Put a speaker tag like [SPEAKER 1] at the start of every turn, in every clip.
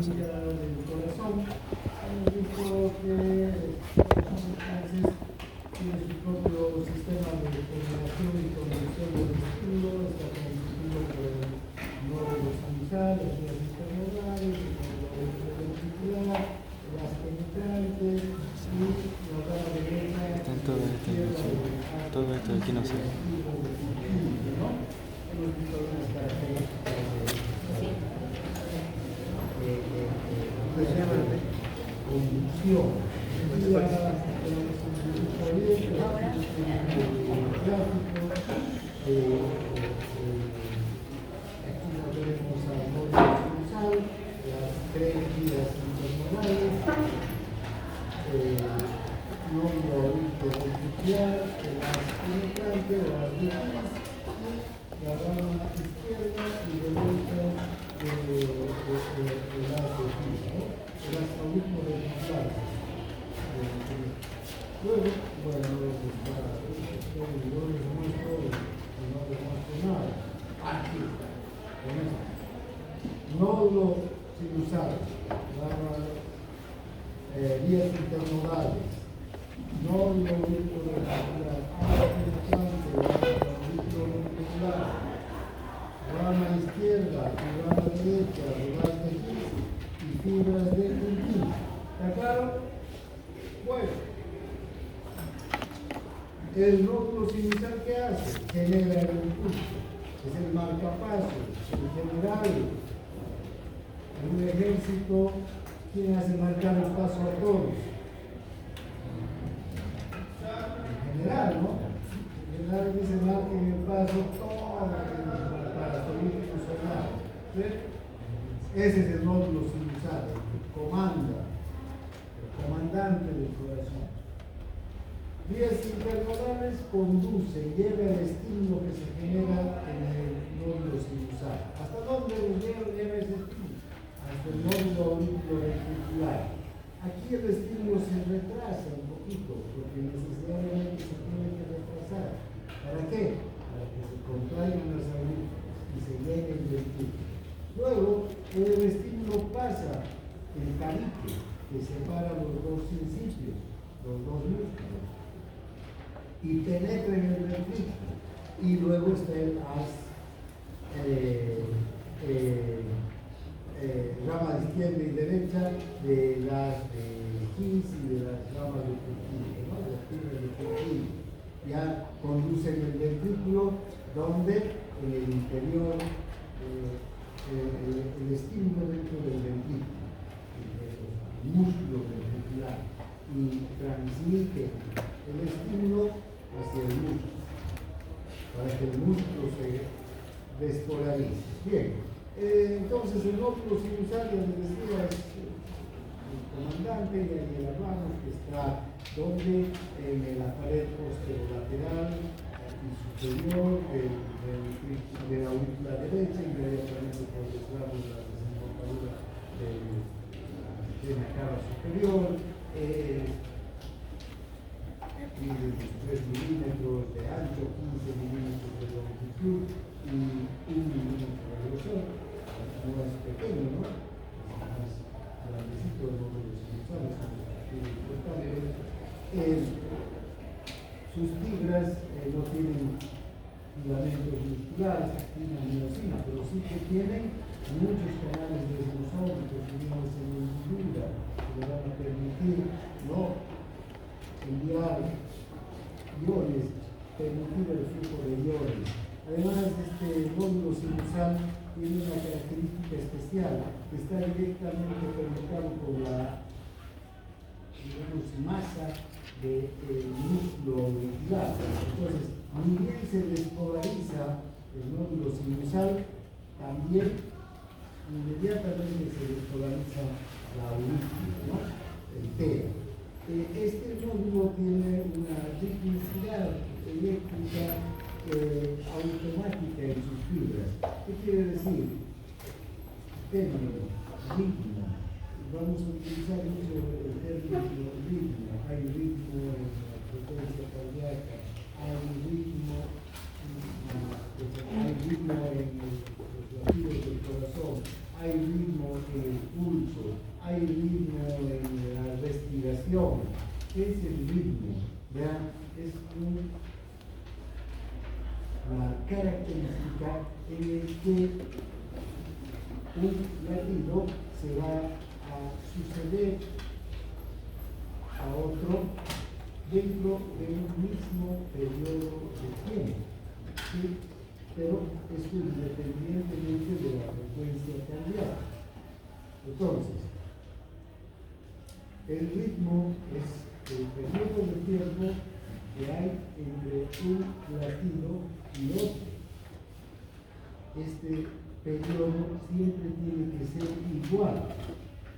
[SPEAKER 1] del corazón. Hemos visto que entonces tiene su propio sistema de coordinación y conducción del estímulo, está constituido por el nódulo sinusal, las vías internodales, el nódulo ventricular, las penetrantes y la rama derecha.
[SPEAKER 2] Todo esto de aquí no sé.
[SPEAKER 1] Hemos visto algunas características de conducción. Aquí no tenemos al nódulo sinusal, las tres vías internodales, nódulo ventricular, las penetrantes, las vías, la rama izquierda y derecha de las auriculares. Luego, bueno, no les muestro nada. Aquí está, con esto. Nódulo sinusal, vías internodales, nódulo auricular, rama izquierda y rama derecha, rural de His y fibras de Purkinje. ¿Está claro? Bueno. El nódulo sinusal, ¿qué hace? Genera el impulso. Es el marcapasos. En general, en un ejército, ¿quién hace marcar el paso a todos? En general, ¿no? En general dice marquen el paso para subir un soldado. ¿Sí? Ese es el nódulo sinusal, el que comanda, el comandante del corazón. Vías internodales conduce, lleva el estímulo que se genera en el nódulo sinusal. ¿Hasta dónde lleva ese estímulo? Hasta el nódulo ventricular. Aquí el estímulo se retrasa un poquito, porque necesariamente se tiene que retrasar. ¿Para qué? Para que se contraigan las agujas y se llegue el ventrículo. Luego, el estímulo pasa el tabique que separa los dos principios, los dos músculos, y penetra en el ventrículo. Y luego está el haz rama izquierda y derecha de las His y de las ramas de Purkinje, ¿no? Las fibras de Purkinje. Ya conducen el ventrículo, donde en el interior el estímulo dentro del ventrículo, el músculo ventricular, y transmite el estímulo hacia el músculo, para que el músculo se despolarice. Bien, entonces el nódulo sinusal, ya les decía, es el comandante, y ahí el hablamos, que está donde en la pared posterolateral y superior de la aurícula derecha, inmediatamente por detrás de la desembocadura de la cara superior, y de 3 milímetros de ancho, 15 milímetros de longitud y 1 milímetro de grosor. No es pequeño, ¿no? Es más grandecito el nódulo sinusal, es muy importante. Sus fibras no tienen filamentos musculares, actina, miosina, pero sí que tienen muchos canales desmosónicos y líneas en hendidura que le van a permitir enviar iones, permitir el flujo de iones. Además, este nódulo sinusal tiene una característica especial, que está directamente conectado con la, digamos, masa del músculo auricular. Entonces, ni bien se despolariza el nódulo sinusal, también inmediatamente se despolariza la aurícula, ¿no? Entera. Este nódulo tiene una ritmicidad eléctrica automática en sus fibras. ¿Qué quiere decir? Término, ritmo. Vamos a utilizar mucho el término ritmo. Hay ritmo en la frecuencia cardíaca, hay ritmo en los latidos del corazón, hay ritmo en el pulso, ¿Qué es el ritmo? Ya es una característica en la que un latido se va a suceder a otro dentro de un mismo periodo de tiempo, ¿sí? Pero esto independientemente de la frecuencia cardíaca. Entonces, el ritmo es el periodo de tiempo que hay entre un latido y otro. Este periodo siempre tiene que ser igual.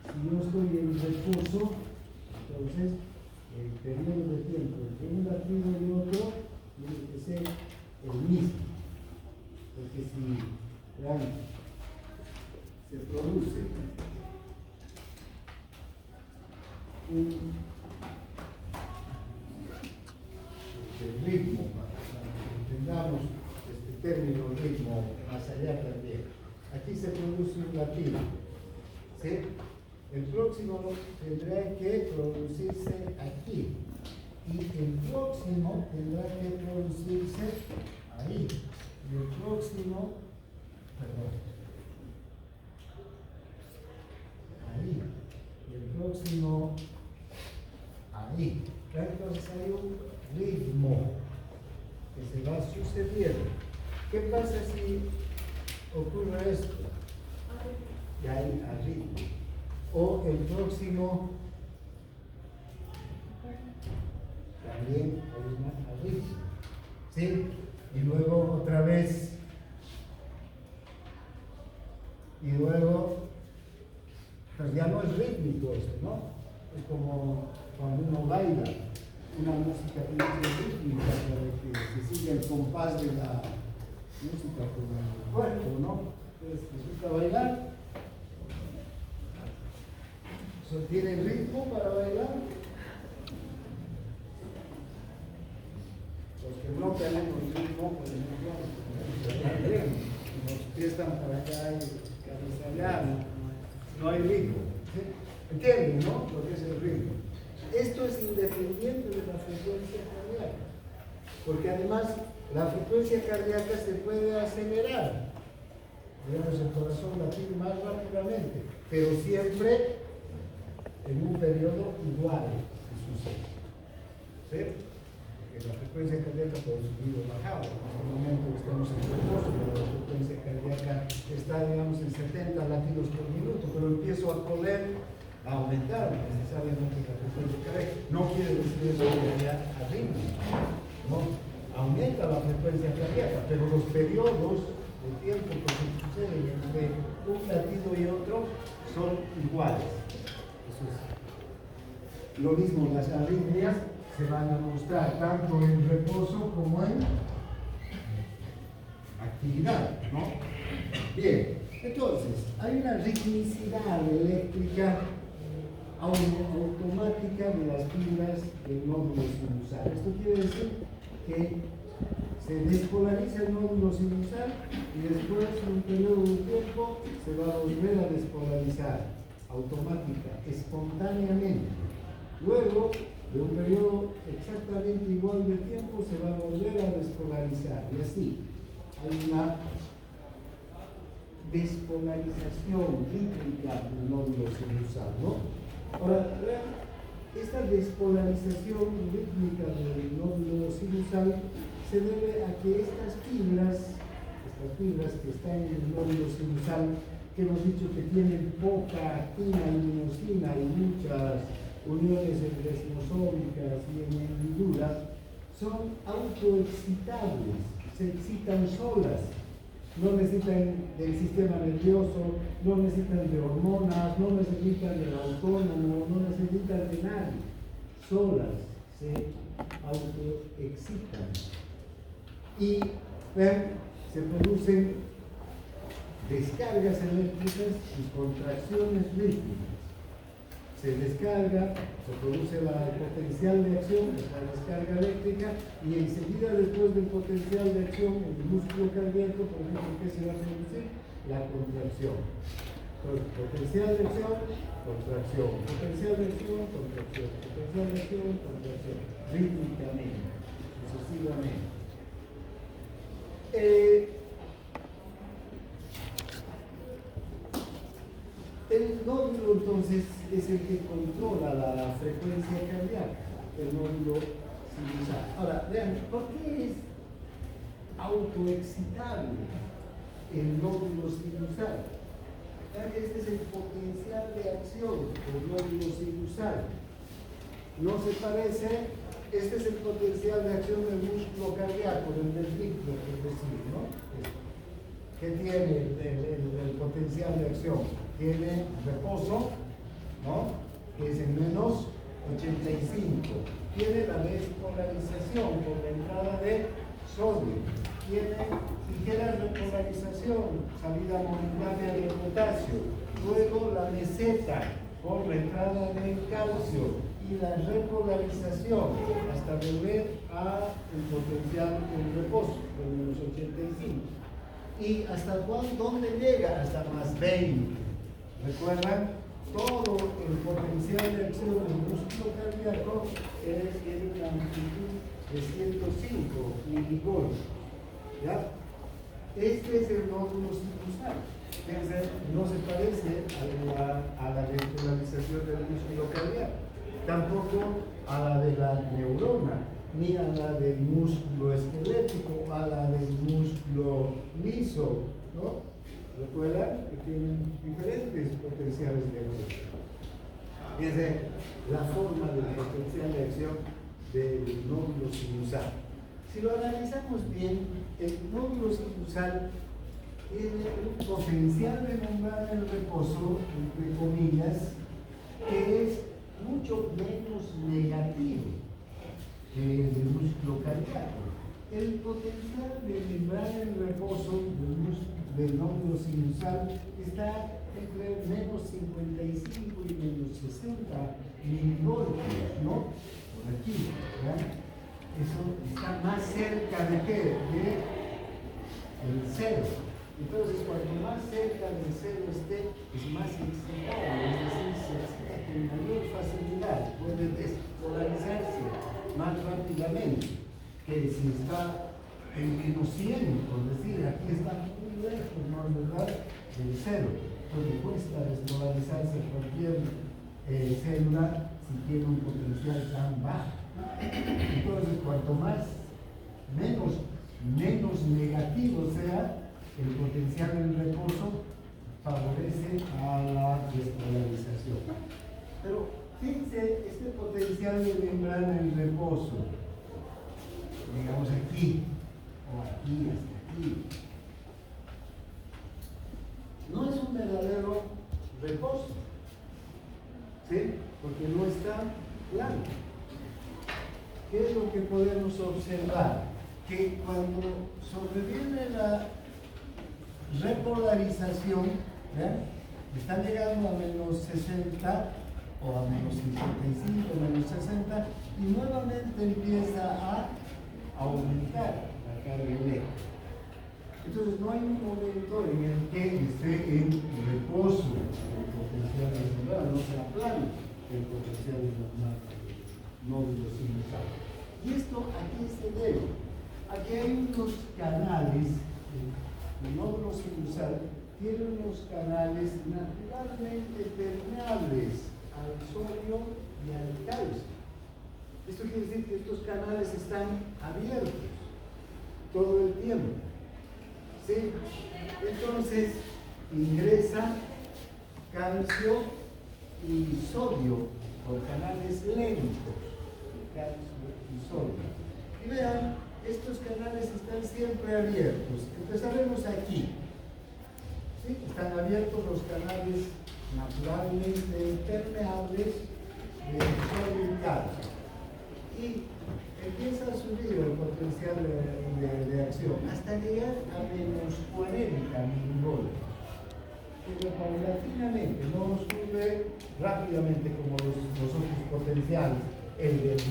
[SPEAKER 1] Si yo estoy en reposo, entonces el periodo de tiempo entre un latido y otro tiene que ser el mismo. Porque si se produce el ritmo, para que entendamos este término ritmo más allá también. Aquí se produce un latido, ¿sí? El próximo tendrá que producirse aquí y el próximo tendrá que producirse ahí y el próximo, ahí y el próximo ahí. Entonces hay un ritmo que se va sucediendo. ¿Qué pasa si ocurre esto? Y hay ritmo. O el próximo también hay una ritmo. ¿Sí? Y luego otra vez. Y luego, pues ya no es rítmico esto, ¿no? Es como cuando uno baila una música que no es rítmica para que se siga el compás de la música con el cuerpo, ¿no? Entonces, resulta bailar. ¿Tiene ritmo para bailar? Los que no tenemos ritmo, por ejemplo, los pies están para acá y cabeza allá, no hay ritmo. ¿Sí? ¿Entienden, no? Lo que es el ritmo. Esto es independiente de la frecuencia cardíaca, porque además la frecuencia cardíaca se puede acelerar. Digamos, el corazón latir más rápidamente, pero siempre en un periodo igual que sucede. ¿Sí? Porque la frecuencia cardíaca puede subir o bajar. En este momento estamos en reposo, pero la frecuencia cardíaca está, digamos, en 70 latidos por minuto, pero empiezo a poder aumentar necesariamente la frecuencia cardíaca. No quiere decir eso que haya ritmo, ¿no? Aumenta la frecuencia cardíaca, pero los periodos de tiempo que se suceden entre un latido y otro son iguales. Eso es lo mismo, las arritmias se van a mostrar tanto en reposo como en actividad, ¿no? Bien, entonces, hay una ritmicidad eléctrica automática de las fibras del nódulo sinusal. Esto quiere decir que se despolariza el nódulo sinusal y después de un periodo de tiempo se va a volver a despolarizar, automática, espontáneamente. Luego de un periodo exactamente igual de tiempo se va a volver a despolarizar y así hay una despolarización rítmica del nódulo sinusal, ¿no? Ahora, esta despolarización rítmica del nódulo sinusal se debe a que estas fibras que están en el nódulo sinusal, que hemos dicho que tienen poca actina y miosina y muchas uniones endresmosómicas y en hendiduras, son autoexcitables, se excitan solas. No necesitan del sistema nervioso, no necesitan de hormonas, no necesitan del autónomo, no necesitan de nadie. Solas se autoexcitan. Y se producen descargas eléctricas y contracciones rítmicas. Se descarga, se produce el potencial de acción, la descarga eléctrica, y enseguida después del potencial de acción, el músculo cardíaco, por ejemplo, ¿qué se va a producir? La contracción. Entonces, potencial de acción, contracción, potencial de acción, contracción, potencial de acción, contracción, rítmicamente, sucesivamente. El nódulo entonces es el que controla la frecuencia cardíaca, el nódulo sinusal. Ahora, vean, ¿por qué es autoexcitable el nódulo sinusal? Vean que este es el potencial de acción del nódulo sinusal. No se parece, este es el potencial de acción del músculo cardíaco, del ventrículo, es decir, ¿no? ¿Qué tiene el potencial de acción? Tiene reposo, ¿no? Que es en menos 85. Tiene la despolarización por la entrada de sodio. Tiene ligera repolarización, salida momentaria de potasio. Luego la meseta por la entrada del calcio y la repolarización hasta volver a el potencial en reposo, de menos 85. ¿Y hasta dónde llega? Hasta más 20. ¿Recuerdan? Todo el potencial de acción del músculo cardíaco tiene una amplitud de 105 milivolts. ¿Ya? Este es el nódulo sinusal. No se parece a la despolarización del músculo cardíaco, tampoco a la de la neurona, ni a la del músculo esquelético, a la del músculo liso, ¿no? Recuerdan que tienen diferentes potenciales de acción. Fíjense la forma del potencial de acción del nódulo sinusal. Si lo analizamos bien, el nódulo sinusal tiene un potencial de membrana en reposo, entre comillas, que es mucho menos negativo que el del músculo cardíaco. El potencial de membrana en reposo del nódulo sinusal está entre menos 55 y menos 60 milivoltios, ¿no? Por aquí, ¿verdad? Eso está más cerca de qué? De el cero. Entonces, cuanto más cerca del cero esté, es más excitable, es decir, se excita con mayor facilidad, puede despolarizarse más rápidamente que si está en menos 100, por decir, aquí está muy lejos, ¿no es verdad?, del cero. Entonces cuesta despolarizarse cualquier célula si tiene un potencial tan bajo. Entonces, cuanto menos negativo sea el potencial en reposo, favorece a la despolarización. Pero fíjense, este potencial de membrana en reposo, digamos aquí, o aquí, hasta aquí, no es un verdadero reposo, ¿sí? Porque no está plano. ¿Qué es lo que podemos observar? Que cuando sobreviene la repolarización, está llegando a menos 60 o a menos 55, menos 60, y nuevamente empieza a aumentar la carga eléctrica. Entonces no hay un momento en el que esté en reposo el potencial de membrana, no sea plano el potencial de nódulo sinusal. ¿Y esto a qué se debe? Aquí hay unos canales, el nódulo sinusal tiene unos canales naturalmente permeables al sodio y al calcio. Esto quiere decir que estos canales están abiertos todo el tiempo. ¿Sí? Entonces ingresa calcio y sodio por canales lentos, calcio y sodio. Y vean, estos canales están siempre abiertos. Empezaremos aquí. ¿Sí? Están abiertos los canales naturalmente permeables de sodio y calcio. Y empieza a subir el potencial de acción hasta llegar a menos 40 milivoltios. Pero paulatinamente, no sube rápidamente como los otros potenciales, el del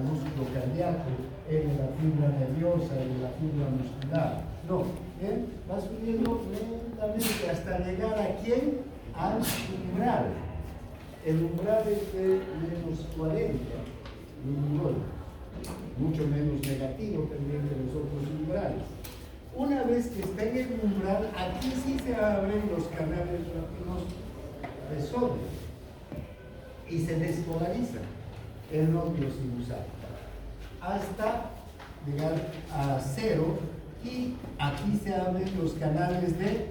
[SPEAKER 1] músculo cardíaco, el de la fibra nerviosa, el de la fibra muscular. No, ¿bien? Va subiendo lentamente hasta llegar a quién? Al umbral. El umbral es de -40, mucho menos negativo también que los otros umbrales. Una vez que está en el umbral, aquí sí se abren los canales rápidos de sodio y se despolariza el nódulo sinusal hasta llegar a 0, y aquí se abren los canales de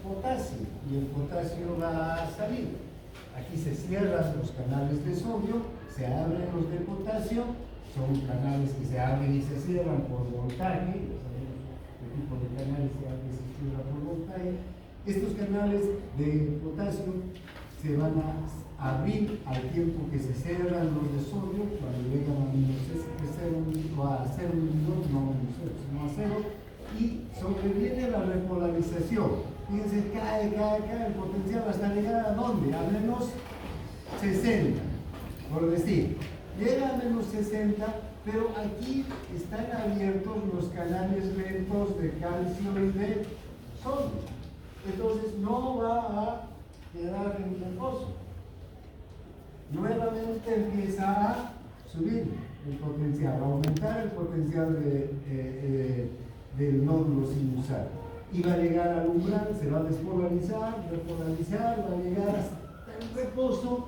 [SPEAKER 1] potasio y el potasio va a salir. Aquí se cierran los canales de sodio, se abren los de potasio, son canales que se abren y se cierran por voltaje. ¿Qué tipo de canales se abren y se cierran por voltaje? Estos canales de potasio se van a abrir al tiempo que se cierran los de sodio, cuando llegan a -0, y sobreviene la repolarización. Fíjense, cae el potencial hasta llegar a ¿dónde? A -60, por decir. Llega a -60, pero aquí están abiertos los canales lentos de calcio y de sodio. Entonces no va a quedar en reposo. Nuevamente empieza a subir el potencial, a aumentar el potencial del nódulo sinusal. Y va a llegar al umbral, se va a despolarizar, repolarizar, va a llegar hasta el reposo,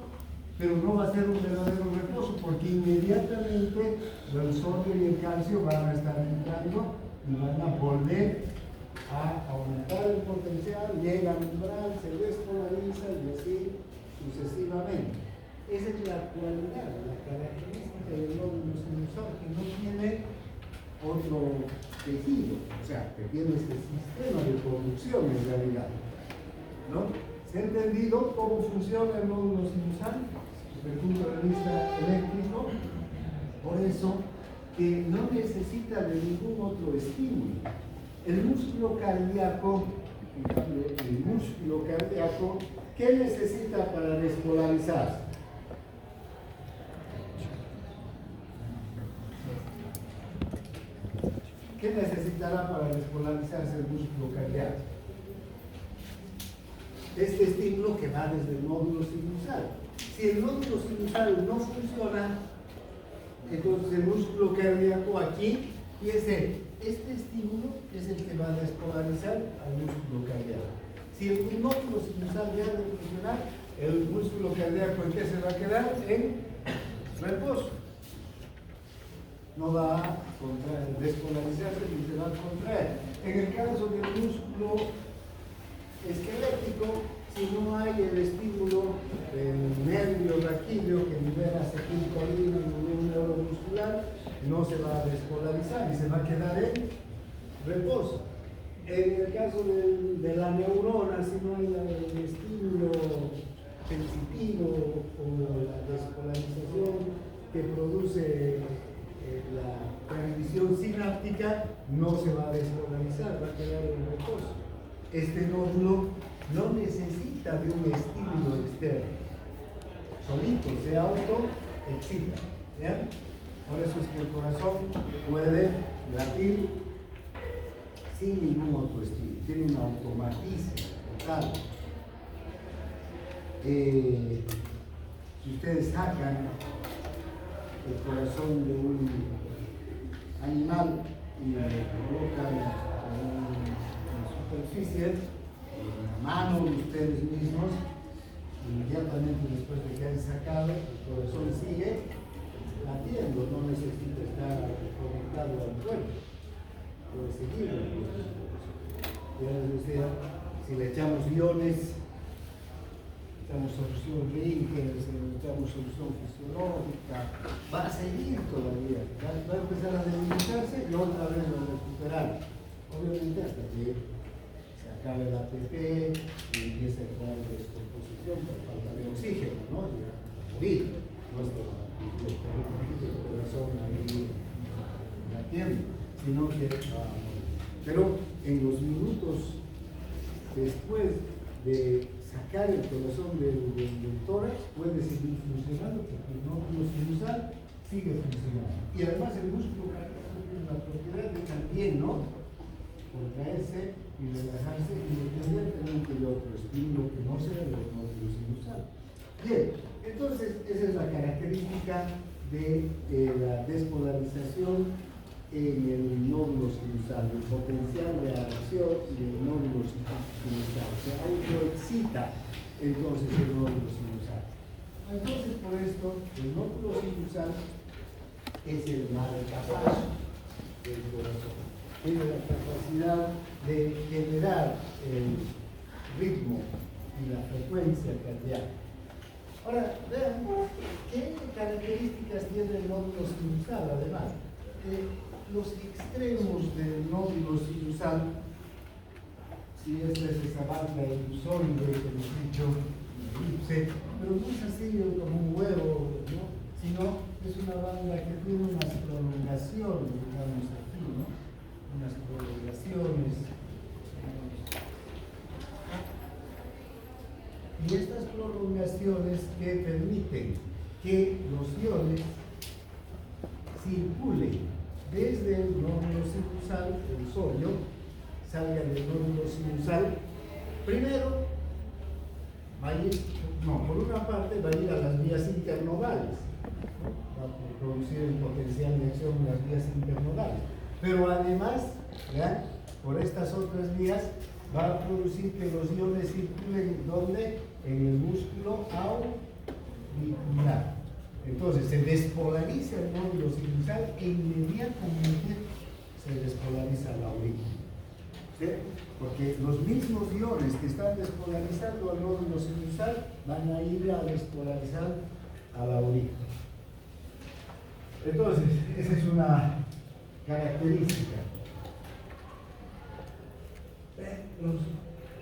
[SPEAKER 1] pero no va a ser un verdadero reposo, porque inmediatamente el sodio y el calcio van a estar entrando y van a volver a aumentar el potencial, llega al umbral, se despolariza y así sucesivamente. Esa es la cualidad, la característica del nódulo sinusal, que no tiene otro tejido, o sea, que tiene este sistema de conducción en realidad, ¿no? ¿Se ha entendido cómo funciona el nódulo sinusal desde el punto de vista eléctrico? Por eso que no necesita de ningún otro estímulo. El músculo cardíaco, ¿qué necesita para despolarizarse? ¿Qué necesitará para despolarizarse el músculo cardíaco? Este estímulo que va desde el nódulo sinusal. Si el nódulo sinusal no funciona, entonces el músculo cardíaco aquí, fíjense, este estímulo es el que va a despolarizar al músculo cardíaco. Si el nódulo sinusal deja de funcionar, el músculo cardíaco, ¿en qué se va a quedar? En reposo. No va a despolarizarse ni se va a contraer. En el caso del músculo esquelético, si no hay el estímulo del nervio raquídeo que libera acetilcolina en un neuromuscular, no se va a despolarizar y se va a quedar en reposo. En el caso de la neurona, si no hay el estímulo sensitivo o la despolarización que produce la transmisión sináptica, no se va a despolarizar, va a quedar en reposo. Este nódulo no necesita de un estímulo externo, solito se autoexcita. Por eso es que el corazón puede latir sin ningún otro estímulo, tiene un automatismo total. Si ustedes sacan el corazón de un animal y lo colocan en una superficie, en la mano de ustedes mismos, inmediatamente después de que hayan sacado, el corazón sigue latiendo, no necesita estar conectado al cuerpo, puede seguir el corazón. Ya les decía, si le echamos iones, echamos solución rígida, echamos solución fisiológica, va a seguir todavía, va a empezar a debilitarse y otra vez va a recuperar. Obviamente hasta que se acabe el ATP y empiece a entrar en descomposición por falta de oxígeno, ¿no? Y a morir, no es el corazón ahí latiendo, sino que va a morir. Pero en los minutos después de sacar el corazón del tórax puede seguir funcionando porque el nódulo sinusal sigue funcionando. Y además el músculo cardíaco tiene la propiedad de también, ¿no?, contraerse y relajarse independientemente de otro estímulo que no sea el nódulo sinusal. Bien, entonces esa es la característica de la despolarización en el nódulo sinusal, el potencial de acción del nódulo sinusal. Se autoexcita entonces el nódulo sinusal. Entonces, por esto, el nódulo sinusal es el marcapaso del corazón. Tiene la capacidad de generar el ritmo y la frecuencia cardíaca. Ahora, vean, ¿qué características tiene el nódulo sinusal? Además, los extremos del nódulo sinusal, si esta es esa banda ilusoide que hemos dicho, elipse, pero no es así como un huevo, ¿no? Sino es una banda que tiene unas prolongaciones, digamos aquí, ¿no? Unas prolongaciones. Y estas prolongaciones que permiten que los iones circulen desde el nódulo sinusal, el solio, salga del nódulo sinusal. Primero, va a ir, por una parte va a ir a las vías internodales, va a producir el potencial de acción en las vías internodales. Pero además, ¿ya?, por estas otras vías, va a producir que los iones circulen ¿dónde? En el músculo auricular. Entonces se despolariza el nódulo sinusal e inmediatamente se despolariza la aurícula. ¿Sí? Porque los mismos iones que están despolarizando al nódulo sinusal van a ir a despolarizar a la aurícula. Entonces, esa es una característica.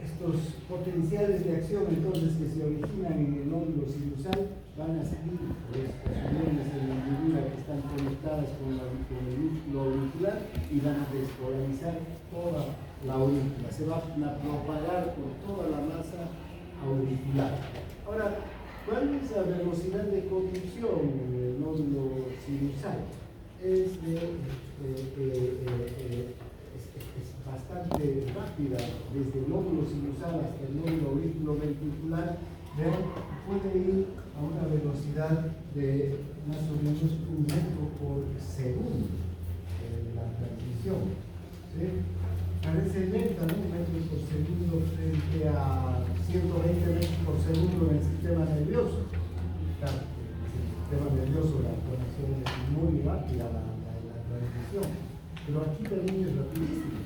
[SPEAKER 1] Estos potenciales de acción entonces que se originan en el nódulo sinusal van a salir por estas uniones de la mandíbula que están conectadas con el músculo auricular y van a despolarizar toda la aurícula. Se van a propagar por toda la masa auricular. Ahora, ¿cuál es la velocidad de conducción en el nódulo sinusal? Es bastante rápida, desde el nódulo sinusal hasta el nódulo auriculoventricular, puede ir a una velocidad de más o menos 1 metro por segundo en la transmisión. ¿Sí? Parece lenta, ¿no? 1 metro por segundo frente a 120 metros por segundo en el sistema nervioso. Claro, el sistema nervioso, la conexión es muy rápida, la transmisión, pero aquí también es rapidísimo.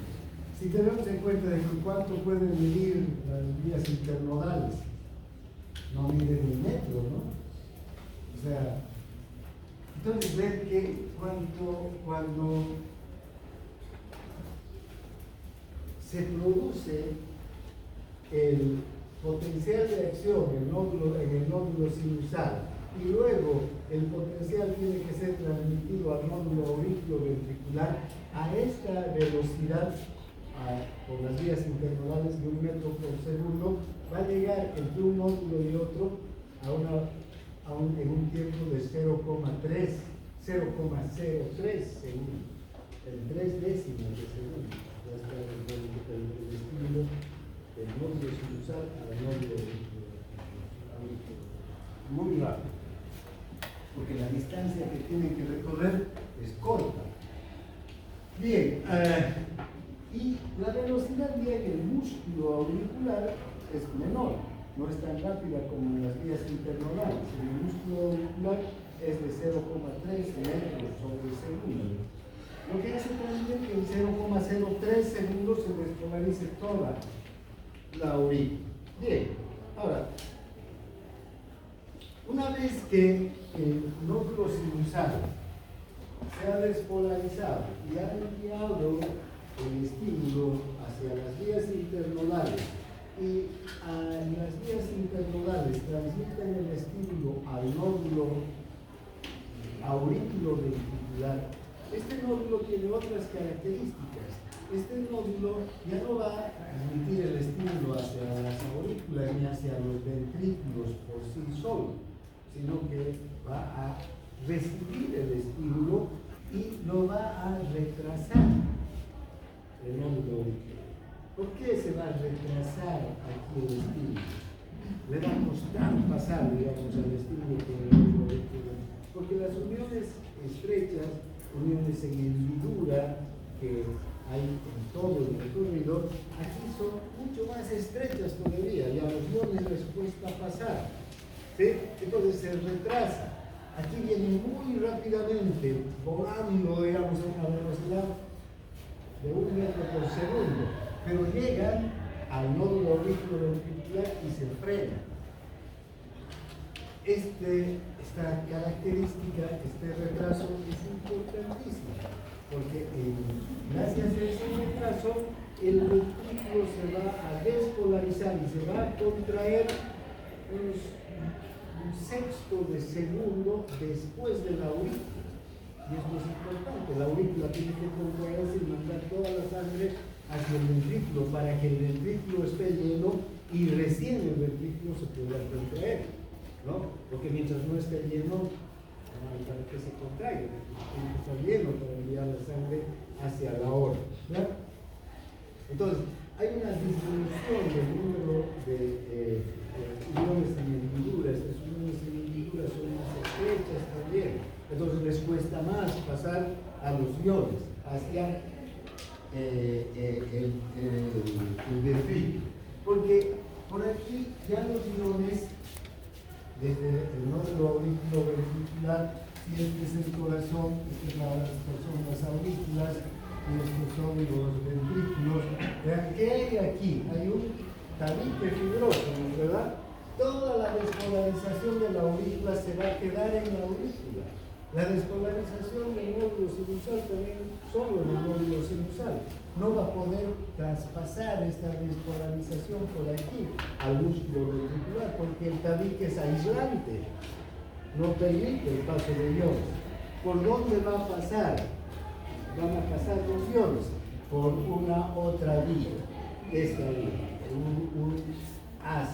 [SPEAKER 1] Si tenemos en cuenta de cuánto pueden medir las vías internodales, no miden 1 metro, ¿no? O sea, entonces ven que cuando se produce el potencial de acción en el nódulo sinusal y luego el potencial tiene que ser transmitido al nódulo auriculoventricular a esta velocidad, por las vías internodales de 1 metro por segundo, va a llegar entre un nódulo y otro en un tiempo de 0,03 segundos, en 3 décimas de segundo. Ya está el estímulo del nódulo sinusal al nódulo auricular. Muy rápido, porque la distancia que tienen que recorrer es corta. Bien, y la velocidad vía en el músculo auricular es menor, no es tan rápida como en las vías internodales. En el músculo auricular es de 0,3 metros sobre segundo, lo que hace también que en 0,03 segundos se despolarice toda la aurícula. Bien, ahora, una vez que el nódulo sinusal se ha despolarizado y ha enviado el estímulo hacia las vías internodales y a las vías internodales transmiten el estímulo al nódulo auriculoventricular, este nódulo tiene otras características. Este nódulo ya no va a transmitir el estímulo hacia las aurículas ni hacia los ventrículos por sí solo, sino que va a recibir el estímulo y lo va a retrasar el nódulo auricular.
[SPEAKER 3] ¿Por qué se va a retrasar aquí el estímulo? Le va a costar pasar, digamos, al estímulo por el nódulo auricular. Porque las uniones estrechas, uniones en hendidura que hay en todo el recorrido, aquí son mucho más estrechas todavía y a los iones les cuesta pasar. ¿Sí? Entonces se retrasa. Aquí viene muy rápidamente, volando, digamos, a una velocidad de 1 metro por segundo, pero llegan al nódulo auriculoventricular y se frenan. Esta característica, este retraso es importantísimo, porque gracias a ese retraso el ventrículo se va a despolarizar y se va a contraer un sexto de segundo después de la aurícula. Y eso es importante, la aurícula tiene que contraerse y mandar toda la sangre hacia el ventrículo para que el ventrículo esté lleno y recién el ventrículo se pueda contraer, ¿no? Porque mientras no esté lleno, para que se contraiga, tiene que estar lleno para enviar la sangre hacia la aorta, ¿verdad? Entonces, hay una disminución del número de iones en hendidura. Estas uniones en hendidura son más estrechas también. Entonces les cuesta más pasar a los iones hacia el ventrículo. Porque por aquí ya los iones, desde el nódulo auriculoventricular, si este es el corazón, estas son las aurículas, y estos son los ventrículos. Vean, ¿qué hay aquí? Hay un tabique fibroso, ¿verdad? Toda la despolarización de la aurícula se va a quedar en la aurícula. La despolarización del nódulo sinusal también solo en el nódulo sinusal. No va a poder traspasar esta despolarización por aquí al músculo ventricular porque el tabique es aislante, no permite el paso de iones. ¿Por dónde va a pasar? Van a pasar los iones por una otra vía, esta vía, un haz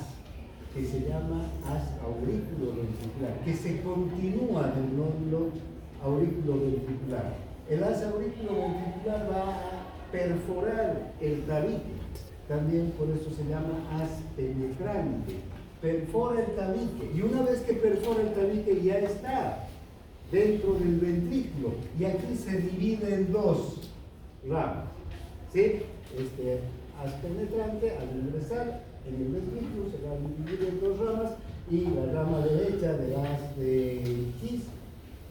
[SPEAKER 3] que se llama haz auriculoventricular, que se continúa del nódulo auriculoventricular. El haz auriculoventricular va a perforar el tabique, también por eso se llama haz penetrante. Perfora el tabique, y una vez que perfora el tabique ya está dentro del ventrículo, y aquí se divide en dos ramas, ¿sí? Este haz penetrante al ingresar en el ventrículo se va a dividir en dos ramas, y la rama derecha del haz de His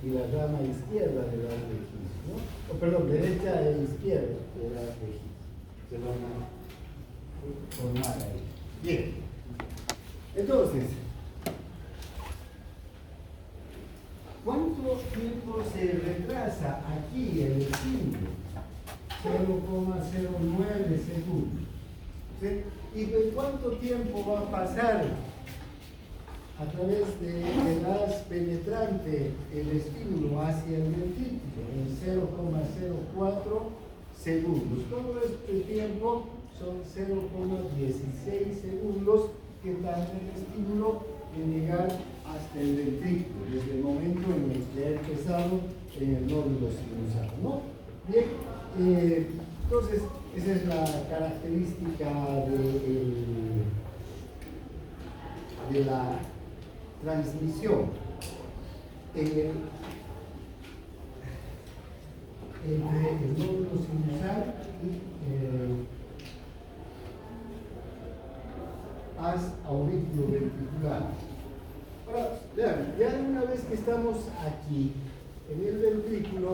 [SPEAKER 3] y la rama izquierda del haz de His, ¿no? O perdón, derecha e izquierda del haz de His. Se van a formar ahí. Bien. Entonces, ¿cuánto tiempo se retrasa aquí el estímulo? 0,09 segundos. ¿Sí? ¿Y de cuánto tiempo va a pasar a través del haz penetrante el estímulo hacia el ventrículo? En 0,04 segundos. Todo este tiempo son 0,16 segundos que tarda el estímulo en llegar hasta el ventrículo, desde el momento en el que ha empezado en el nódulo sinusal, ¿no? Bien, entonces esa es la característica de la transmisión entre el nódulo sinusal y haz auriculoventricular. Ahora, vean, ya una vez que estamos aquí en el ventrículo,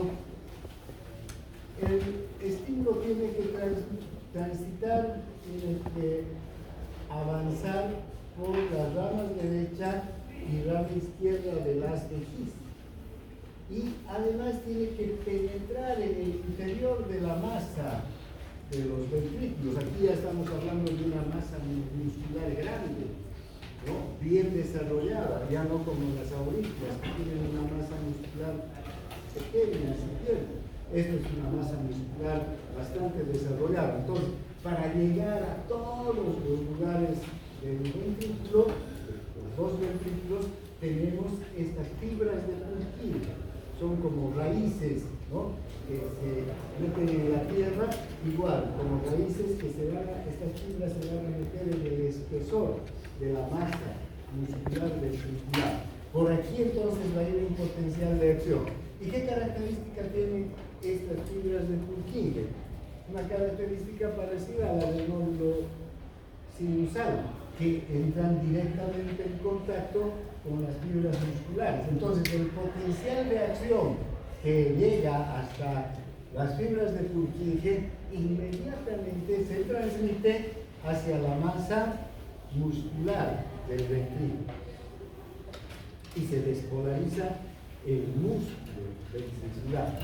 [SPEAKER 3] el estímulo tiene que transitar, tiene que avanzar por las ramas derecha y rama izquierda del haz de His. Y además tiene que penetrar en el interior de la masa de los ventrículos. Aquí ya estamos hablando de una masa muscular grande, ¿no? Bien desarrollada, ya no como las aurículas que tienen una masa muscular pequeña, incipiente. Esta es una masa muscular bastante desarrollada. Entonces, para llegar a todos los lugares del ventrículo, los dos ventrículos, tenemos estas fibras de Purkinje. son como raíces, ¿no? Que se meten en la tierra, igual, como raíces que estas fibras se van a meter en el espesor de la masa muscular ventricular. Por aquí entonces va a ir un potencial de acción. ¿Y qué característica tienen estas fibras de Purkinje? Una característica parecida a la del nódulo sinusal, que entran directamente en contacto con las fibras musculares. Entonces, el potencial de acción que llega hasta las fibras de Purkinje inmediatamente se transmite hacia la masa muscular del ventrículo y se despolariza el músculo ventricular.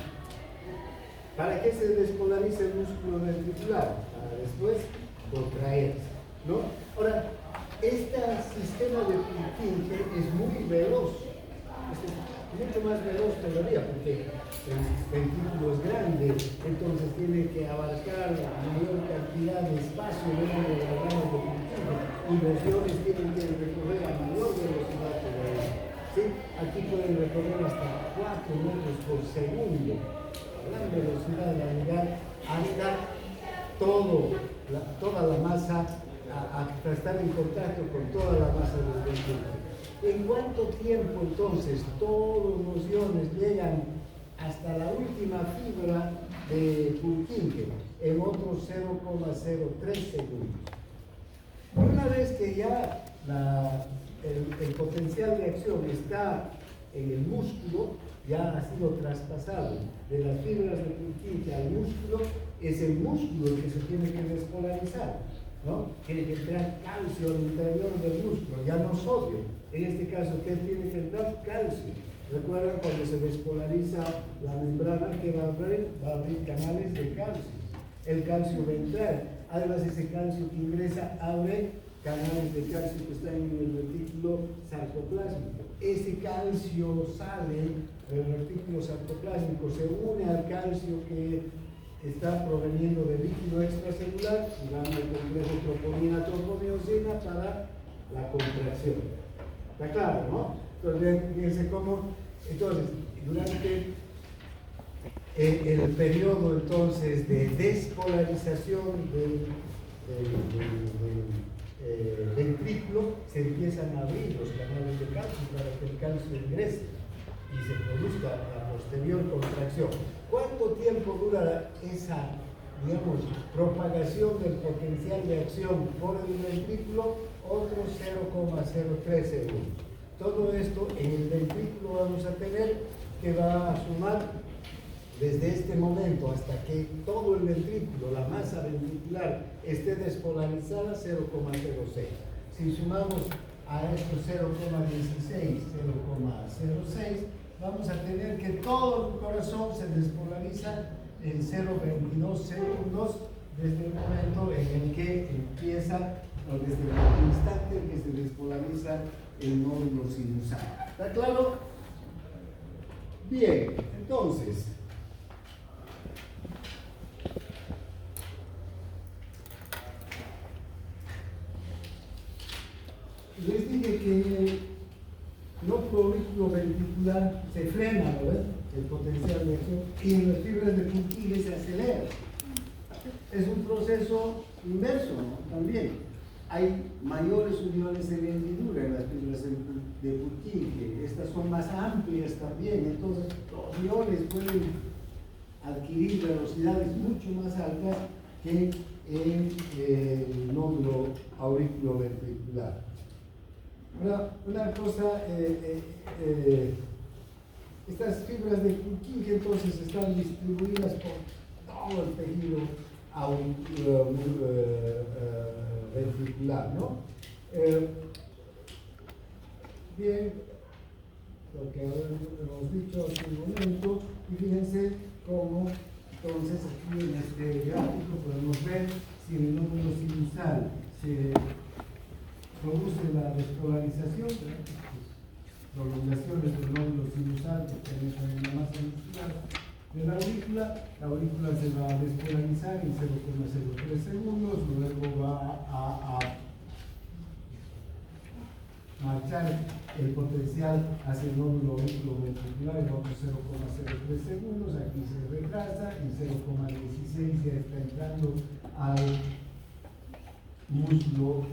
[SPEAKER 3] ¿Para qué se despolariza el músculo ventricular? Para después contraerse, ¿no? Ahora, este sistema de Purkinje es muy veloz, es mucho más veloz todavía porque el ventrículo es grande, entonces tiene que abarcar mayor cantidad de espacio dentro de las ramas de Purkinje y los iones tienen que recorrer a mayor velocidad todavía. ¿Sí? Aquí pueden recorrer hasta 4 metros por segundo, a gran velocidad de llegar hasta toda la masa, hasta estar en contacto con toda la masa del ventrículo. ¿En cuánto tiempo entonces todos los iones llegan hasta la última fibra de Purkinje? En otros 0,03 segundos. Una vez que ya el potencial de acción está en el músculo, ya ha sido traspasado de las fibras de Purkinje al músculo, es el músculo el que se tiene que despolarizar, ¿no? Tiene que entrar calcio al interior del músculo, ya no sodio. En este caso, ¿qué tiene que entrar? Calcio. Recuerdan cuando se despolariza la membrana que va a abrir canales de calcio. El calcio va a entrar. Además, ese calcio que ingresa abre canales de calcio que están en el retículo sarcoplásmico. Ese calcio sale del retículo sarcoplásmico, se une al calcio que está proveniendo de líquido extracelular y van al complejo troponina-tropomiosina para la contracción. ¿Está claro, no? Entonces, fíjense cómo, entonces, durante el periodo entonces de despolarización del ventrículo, se empiezan a abrir los canales de calcio para que el calcio ingrese y se produzca la posterior contracción. ¿Cuánto tiempo dura esa, digamos, propagación del potencial de acción por el ventrículo? Otros 0,03 segundos. Todo esto en el ventrículo vamos a tener que va a sumar desde este momento hasta que todo el ventrículo, la masa ventricular, esté despolarizada, 0,06. Si sumamos a estos 0,16, 0,06, vamos a tener que todo el corazón se despolariza en 0,22 segundos desde el momento en el que empieza, o desde el instante en que se despolariza el nódulo sinusal. ¿Está claro? Bien, entonces, les dije que el nódulo auriculo ventricular se frena, ¿verdad? El potencial de acción, y en las fibras de Purkinje se acelera. Es un proceso inverso, ¿no? También hay mayores uniones de hendidura en las fibras de Purkinje. Estas son más amplias también, entonces los iones pueden adquirir velocidades mucho más altas que en el nódulo auriculoventricular. Una cosa, estas fibras de Purkinje entonces están distribuidas por todo el tejido ventricular, ¿no? Bien, lo que hemos dicho hace un momento, y fíjense cómo entonces aquí en este gráfico podemos ver si en el nódulo sinusal se produce la despolarización, prolongaciones del nódulo sinusal que penetran en la masa muscular de la aurícula se va a despolarizar en 0,03 segundos, luego va a marchar el potencial hacia el nódulo ventricular en otros 0,03 segundos. Aquí se retrasa, en 0,16 ya está entrando al músculo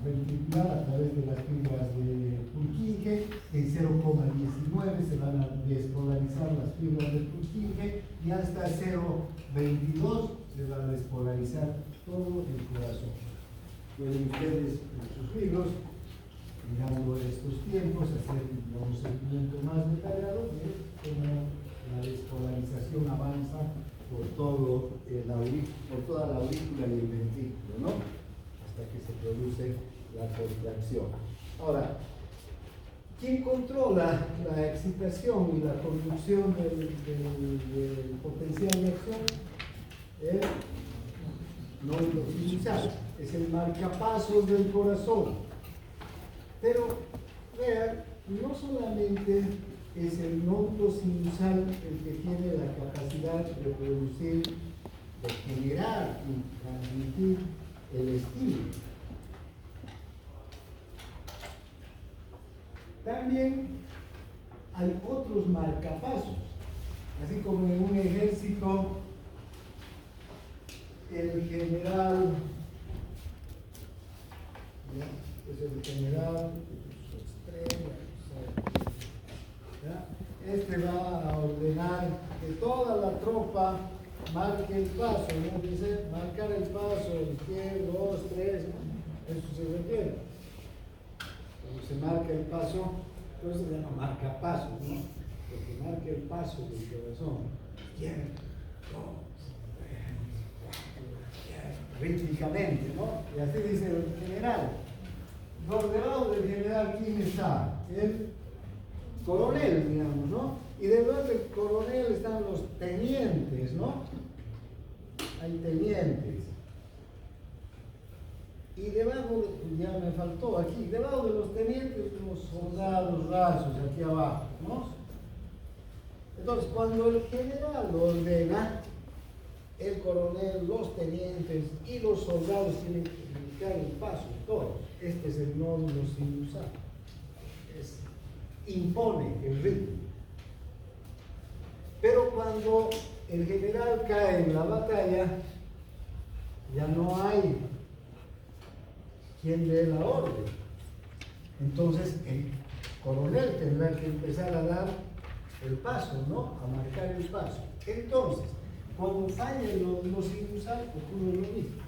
[SPEAKER 3] ventricular a través de las fibras de Purkinje. En 0,19 se van a despolarizar las fibras de Purkinje y hasta 0,22 se va a despolarizar todo el corazón. Pueden ustedes en sus libros, mirando estos tiempos, hacer un seguimiento más detallado de cómo la despolarización avanza por toda la aurícula y el ventrículo, ¿no? Hasta que se produce la contracción. Ahora, ¿quién controla la excitación y la conducción del potencial de acción? El nódulo sinusal. Es el marcapasos del corazón. Pero, vean, no solamente es el nódulo sinusal el que tiene la capacidad de producir, de generar y transmitir el estímulo. También hay otros marcapasos, así como en un ejército, el general, ¿ya? Es el general, ¿ya? Este va a ordenar que toda la tropa marque el paso, ¿no? Dice marcar el paso, izquierdo, 2, 3, ¿no? Eso se requiere. Cuando se marca el paso, pues se llama marcapaso, ¿no? Porque marca el paso del corazón. Izquierdo, 2, 3, 4, rítmicamente, ¿no? Y así dice el general. Por debajo del general, ¿quién está? El coronel, digamos, ¿no? Y debajo del coronel están los tenientes, ¿no? Hay tenientes. Y debajo, ya me faltó aquí, debajo de los tenientes, los soldados rasos, aquí abajo, ¿no? Entonces, cuando el general ordena, el coronel, los tenientes y los soldados tienen que indicar el paso, todos. Este es el nódulo sinusal. Impone el ritmo. Pero cuando el general cae en la batalla, ya no hay quien dé la orden. Entonces el coronel tendrá que empezar a dar el paso, ¿no? A marcar el paso. Entonces, cuando falla el nódulo sinusal, ocurre lo mismo.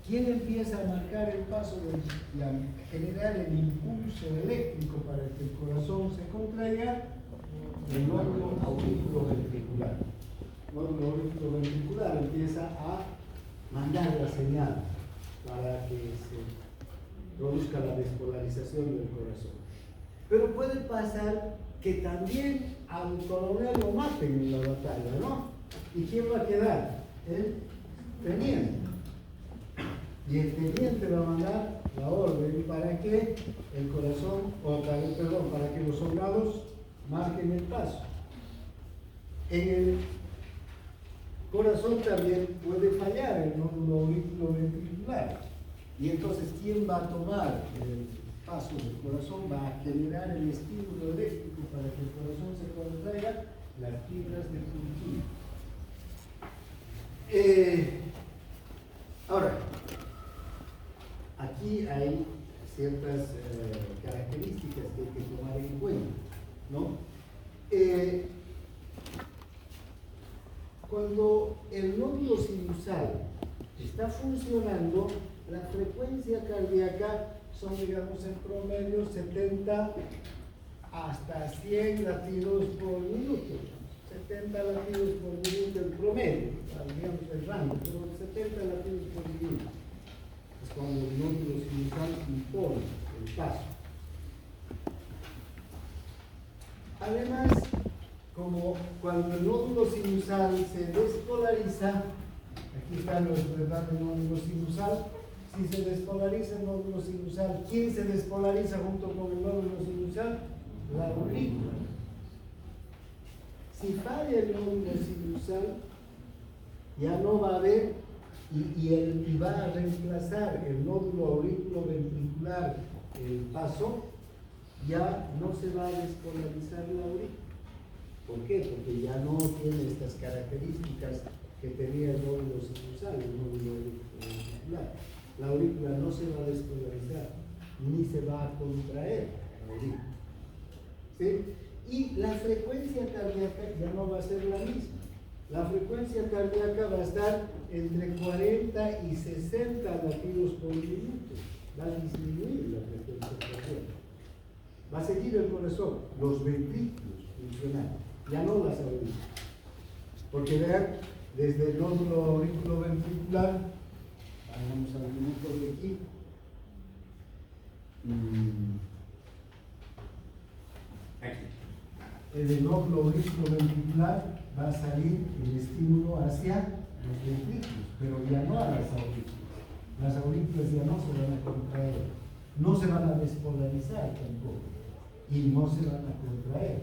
[SPEAKER 3] ¿Quién empieza a marcar el paso y a generar el impulso eléctrico para que el corazón se contraiga? El nódulo auriculoventricular. El nódulo auriculoventricular empieza a mandar la señal para que se produzca la despolarización del corazón. Pero puede pasar que también al coronel lo maten en la batalla, ¿no? ¿Y quién va a quedar? El teniente. Y el teniente va a mandar la orden para que el corazón, para que los soldados marquen el paso. En el corazón también puede fallar el nódulo auriculoventricular. Y entonces, ¿quién va a tomar el paso del corazón? Va a generar el estímulo eléctrico para que el corazón se contraiga, las fibras de Purkinje. Ahora, aquí hay ciertas características que hay que tomar en cuenta, ¿no? Cuando el nódulo sinusal está funcionando, la frecuencia cardíaca son, digamos, en promedio 70 hasta 100 latidos por minuto. 70 latidos por minuto en promedio, digamos el rango, pero 70 latidos por minuto. Es cuando el nódulo sinusal impone el paso. Además, como cuando el nódulo sinusal se despolariza, aquí están los retratos del nódulo sinusal, si se despolariza el nódulo sinusal, ¿quién se despolariza junto con el nódulo sinusal? La aurícula. Si falla el nódulo sinusal, ya no va a haber y va a reemplazar el nódulo auriculoventricular el paso, ya no se va a despolarizar la aurícula. ¿Por qué? Porque ya no tiene estas características que tenía el nódulo sinusal, el nódulo auricular. La aurícula no se va a despolarizar, ni se va a contraer la aurícula. ¿Sí? Y la frecuencia cardíaca ya no va a ser la misma. La frecuencia cardíaca va a estar entre 40 y 60 latidos por minuto. Va a disminuir la frecuencia cardíaca. Va a seguir el corazón, los ventrículos funcionando, ya no las aurículas. Porque vean, desde el nódulo auriculoventricular, vamos al dibujo de aquí. Aquí. El nódulo auriculoventricular va a salir el estímulo hacia los ventrículos, pero ya no a las aurículas. Las aurículas ya no se van a contraer, no se van a despolarizar tampoco, y no se van a contraer.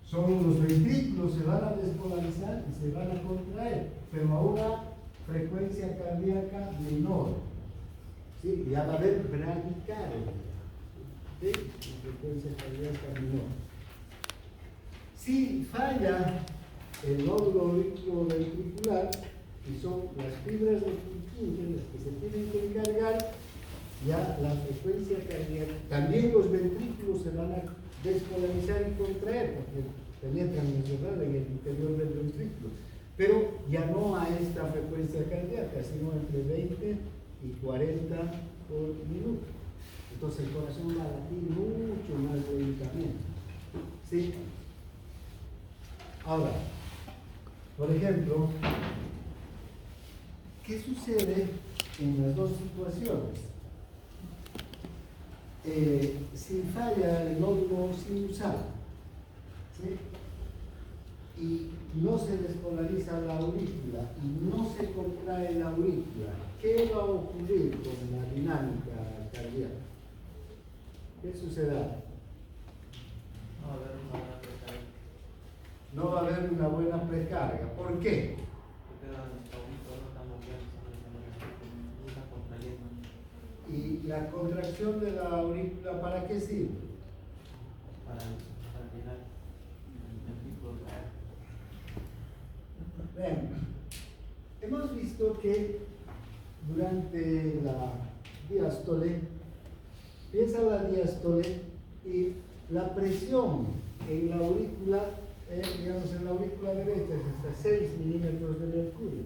[SPEAKER 3] Solo los ventrículos se van a despolarizar y se van a contraer, pero a una frecuencia cardíaca menor. ¿Sí? Ya va a haber bradicardia. ¿Sí? Una frecuencia cardíaca menor. Si falla el nódulo auriculoventricular, y son las fibras de Purkinje las que se tienen que encargar, ya la frecuencia cardíaca, también los ventrículos se van a despolarizar y contraer, porque penetran en el interior del ventrículo, pero ya no a esta frecuencia cardíaca, sino entre 20 y 40 por minuto. Entonces el corazón va a latir mucho más lentamente. ¿Sí? Ahora, por ejemplo, ¿qué sucede en las dos situaciones? Si falla el nódulo sinusal, ¿sí? Y no se despolariza la aurícula y no se contrae la aurícula, ¿qué va a ocurrir con la dinámica cardíaca? ¿Qué sucederá? No va a haber una buena precarga. ¿Por qué? ¿Y la contracción de la aurícula para qué sirve?
[SPEAKER 4] Para llenar el tipo de...
[SPEAKER 3] Bien, hemos visto que durante la diástole, empieza la diástole y la presión en la aurícula, digamos en la aurícula derecha es hasta 6 milímetros de mercurio.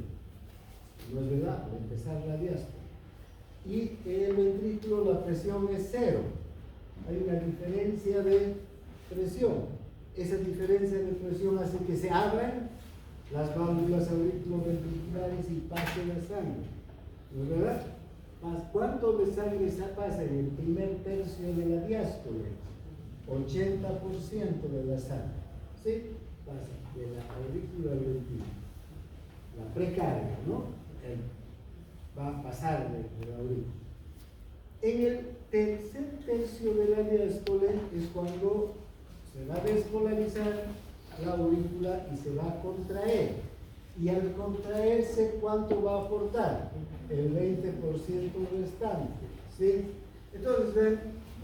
[SPEAKER 3] No es verdad, al empezar la diástole. Y en el ventrículo la presión es 0. Hay una diferencia de presión. Esa diferencia de presión hace que se abran las válvulas auriculoventriculares y pase la sangre. ¿No es verdad? ¿Cuánto de sangre se pasa en el primer tercio de la diástole? 80% de la sangre. ¿Sí? Pasa de la aurícula al ventrículo. La precarga, ¿no? Va a pasar de la aurícula. En el tercer tercio de la diástole es cuando se va a despolarizar la aurícula y se va a contraer. Y al contraerse, ¿cuánto va a aportar? El 20% restante. ¿Sí? Entonces, ven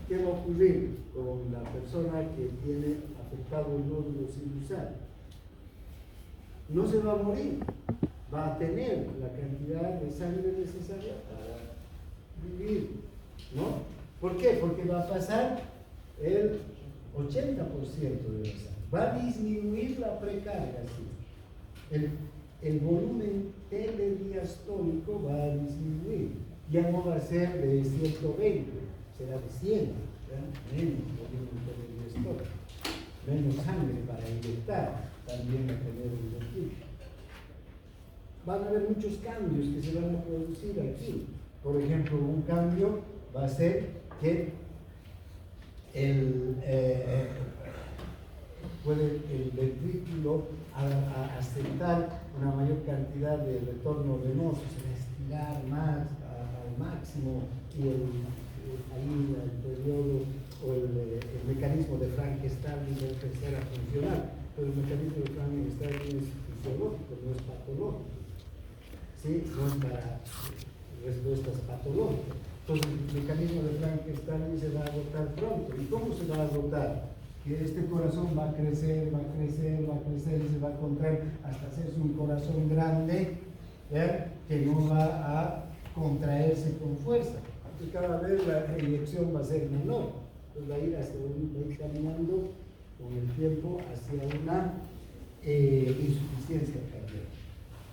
[SPEAKER 3] qué va a ocurrir con la persona que tiene afectado el nódulo sinusal. No se va a morir, va a tener la cantidad de sangre necesaria para vivir, ¿no? ¿Por qué? Porque va a pasar el 80% de la sangre. Va a disminuir la precarga, ¿sí? El volumen telediastólico va a disminuir. Ya no va a ser de 120, será de 100, ¿verdad? Menos volumen telediastólico, menos sangre para inyectar, también a tener el ventrículo. Van a haber muchos cambios que se van a producir aquí. Por ejemplo, un cambio va a ser que el ventrículo a aceptar una mayor cantidad de retorno venoso, se va a estirar más al máximo y ahí el periodo o el mecanismo de Frankenstein va a empezar a funcionar. Pero el mecanismo de Frankenstein es fisiológico, no es patológico. ¿Sí? No es para respuestas patológicas. Entonces el mecanismo de Frankenstein se va a agotar pronto. ¿Y cómo se va a agotar? Que este corazón va a crecer, va a crecer, va a crecer y se va a contraer hasta hacerse un corazón grande, ¿ver? Que no va a contraerse con fuerza. Entonces cada vez la eyección va a ser menor. Entonces va a ir caminando con el tiempo hacia una insuficiencia cardíaca,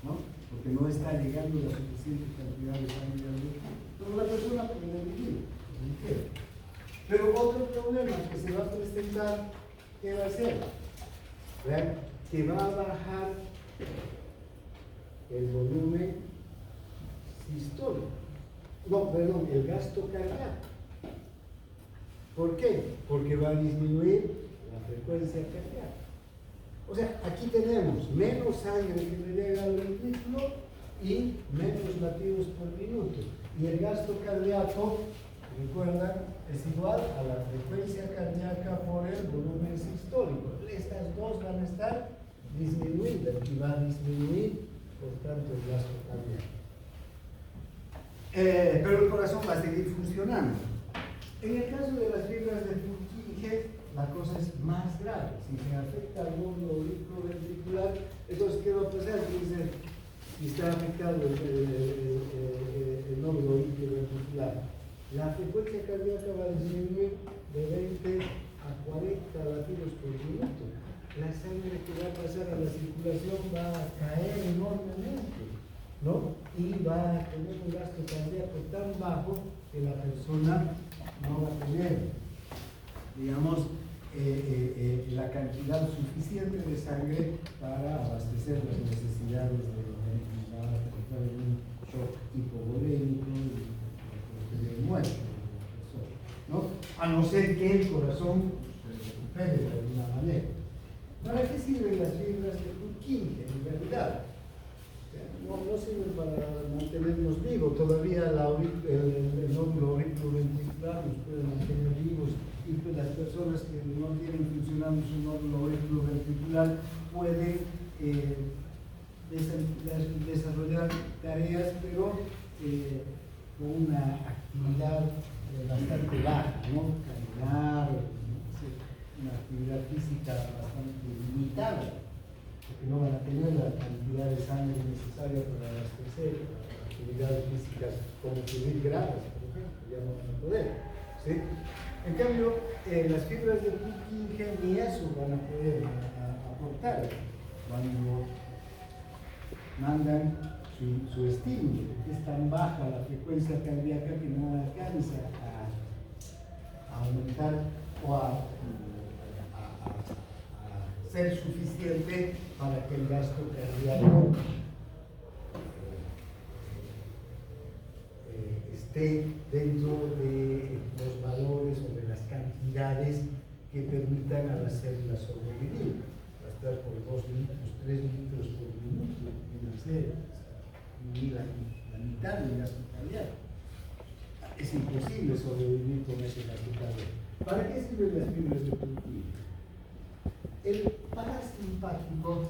[SPEAKER 3] ¿no? Porque no está llegando la suficiente cantidad de sangre al músculo. Pero la persona puede vivir, como quiera. Pero otro problema que se va a presentar, ¿qué va a ser? ¿Vean? Que va a bajar el volumen sistólico. No, perdón, el gasto cardíaco. ¿Por qué? Porque va a disminuir la frecuencia cardíaca. O sea, aquí tenemos menos sangre que le llega al ventrículo y menos latidos por minuto. Y el gasto cardíaco, recuerdan, es igual a la frecuencia cardíaca por el volumen sistólico. Estas dos van a estar disminuidas y va a disminuir, por tanto, el gasto cardíaco. Pero el corazón va a seguir funcionando. En el caso de las fibras de Purkinje, la cosa es más grave. Si se afecta al nódulo auriculoventricular, entonces, ¿qué va a pasar? Dice, si está afectado el nódulo auriculoventricular, la frecuencia cardíaca va a disminuir de 20 a 40 latidos por minuto. La sangre que va a pasar a la circulación va a caer enormemente, ¿no? Y va a tener un gasto cardíaco tan bajo que la persona no va a tener, digamos, la cantidad suficiente de sangre para abastecer las necesidades del organismo. Va a entrar en un shock hipovolémico y muerte, ¿no? A no ser que el corazón se recupere de alguna manera. ¿Para qué sirven las fibras de Purkinje en realidad? No sirven para mantenernos vivos. Todavía el nódulo auriculoventricular nos puede mantener vivos, y pues las personas que no tienen funcionando su nódulo auriculoventricular pueden desarrollar tareas, pero con una actividad bastante baja, ¿no? Caminar, una actividad física bastante limitada, porque no van a tener la cantidad de sangre necesaria para abastecer actividades físicas como subir gradas, por ejemplo, ya no van a poder, ¿sí? En cambio, las fibras de Purkinje ni eso van a poder aportar cuando mandan su estímulo, porque es tan baja la frecuencia cardíaca que no alcanza a aumentar o a ser suficiente para que el gasto cardíaco esté dentro de los valores o de las cantidades que permitan a las células sobrevivir. Va a estar por 2 litros, 3 litros por minuto en las células, ni la mitad del gasto cardíaco. Es imposible sobrevivir con ese gasto cardíaco. ¿Para qué sirven las fibras de Purkinje? El parasimpático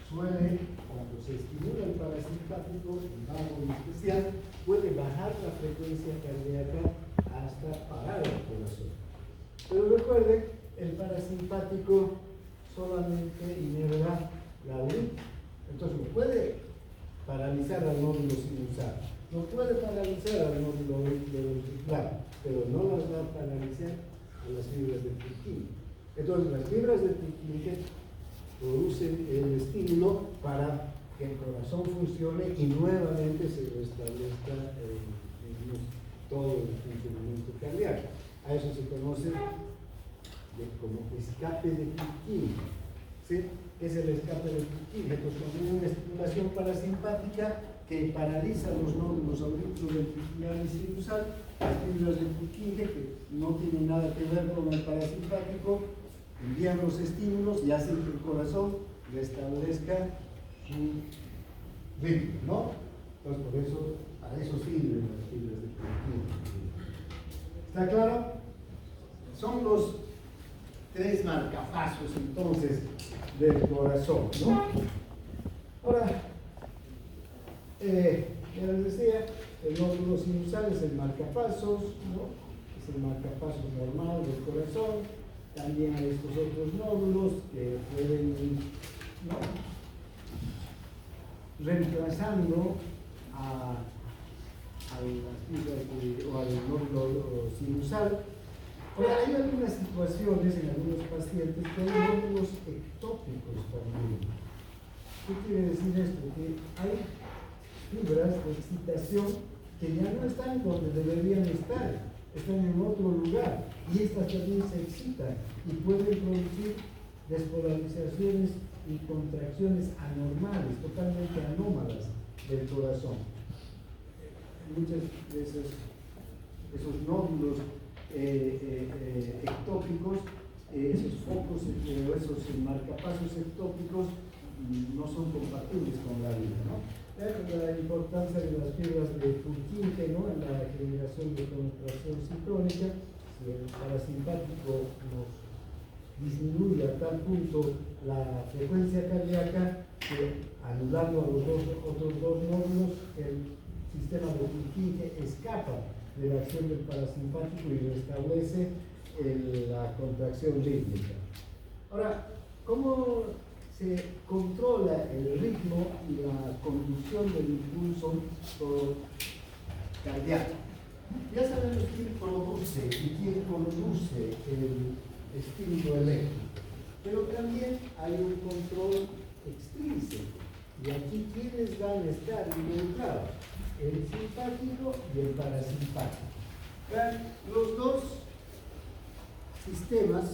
[SPEAKER 3] suele, cuando se estimula el parasimpático, en algo en especial, puede bajar la frecuencia cardíaca hasta parar el corazón. Pero recuerden, el parasimpático solamente inerva la orina. Entonces no puede paralizar al nódulo sinusal, no puede paralizar al nódulo ventricular, pero no las va a paralizar a las fibras de Purkinje. Entonces, las fibras de Purkinje producen el estímulo para que el corazón funcione y nuevamente se restablezca todo el funcionamiento cardíaco. A eso se conoce como escape de Purkinje. ¿Sí? ¿Qué es el escape de Purkinje? Entonces, cuando hay una estimulación parasimpática que paraliza los nódulos auriculoventricular y sinusal, las fibras de Purkinje, que no tienen nada que ver con el parasimpático, envían los estímulos y hacen que el corazón restablezca su ritmo, ¿no? Entonces, por eso, para eso sirven las fibras de Purkinje. ¿Está claro? Son los 3 marcapasos, entonces, del corazón, ¿no? Ahora, ya les decía, El nódulo sinusal es el marcapasos, ¿no? Es el marcapasos normal del corazón. También hay estos otros nódulos que pueden ir, ¿no?, reemplazando a las fibras o al nódulo sinusal. Ahora, hay algunas situaciones en algunos pacientes que hay nódulos ectópicos también. ¿Qué quiere decir esto? Que hay fibras de excitación que ya no están donde deberían estar, están en otro lugar, y estas también se excitan y pueden producir despolarizaciones y contracciones anormales, totalmente anómalas del corazón. Muchos de esos nódulos ectópicos, esos focos, esos marcapasos ectópicos no son compatibles con la vida, ¿no? La importancia de las fibras de Purkinje, ¿no?, en la generación de contracción ciclónica. Si el parasimpático nos disminuye a tal punto la frecuencia cardíaca que, anulando a los otros dos nódulos, el sistema de Purkinje escapa de la acción del parasimpático y restablece la contracción rítmica. Ahora, ¿cómo se controla el ritmo y la conducción del impulso cardíaco? Ya sabemos quién produce y quién conduce el estímulo eléctrico, pero también hay un control extrínseco. Y aquí, ¿quiénes van a estar involucrados? El simpático y el parasimpático. Los dos sistemas,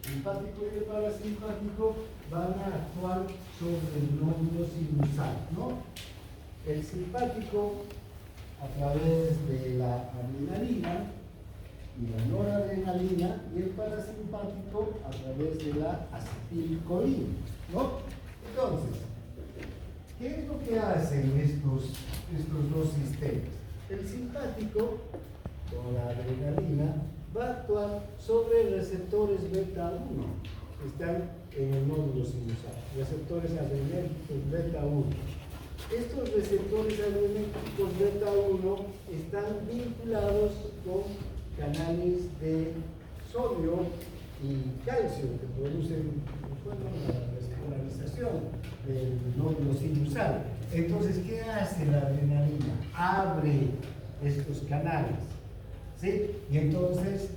[SPEAKER 3] el simpático y el parasimpático, van a actuar sobre el nódulo sinusal, ¿no? El simpático a través de la adrenalina y la noradrenalina, y el parasimpático a través de la acetilcolina, ¿no? Entonces, ¿qué es lo que hacen estos dos sistemas? El simpático, con la adrenalina, va a actuar sobre receptores beta-1 que están en el nódulo sinusal, receptores adrenérgicos beta-1. Estos receptores adrenérgicos beta-1 están vinculados con canales de sodio y calcio que producen, bueno, la despolarización del nódulo sinusal. Entonces, ¿qué hace la adrenalina? Abre estos canales, ¿sí? Y entonces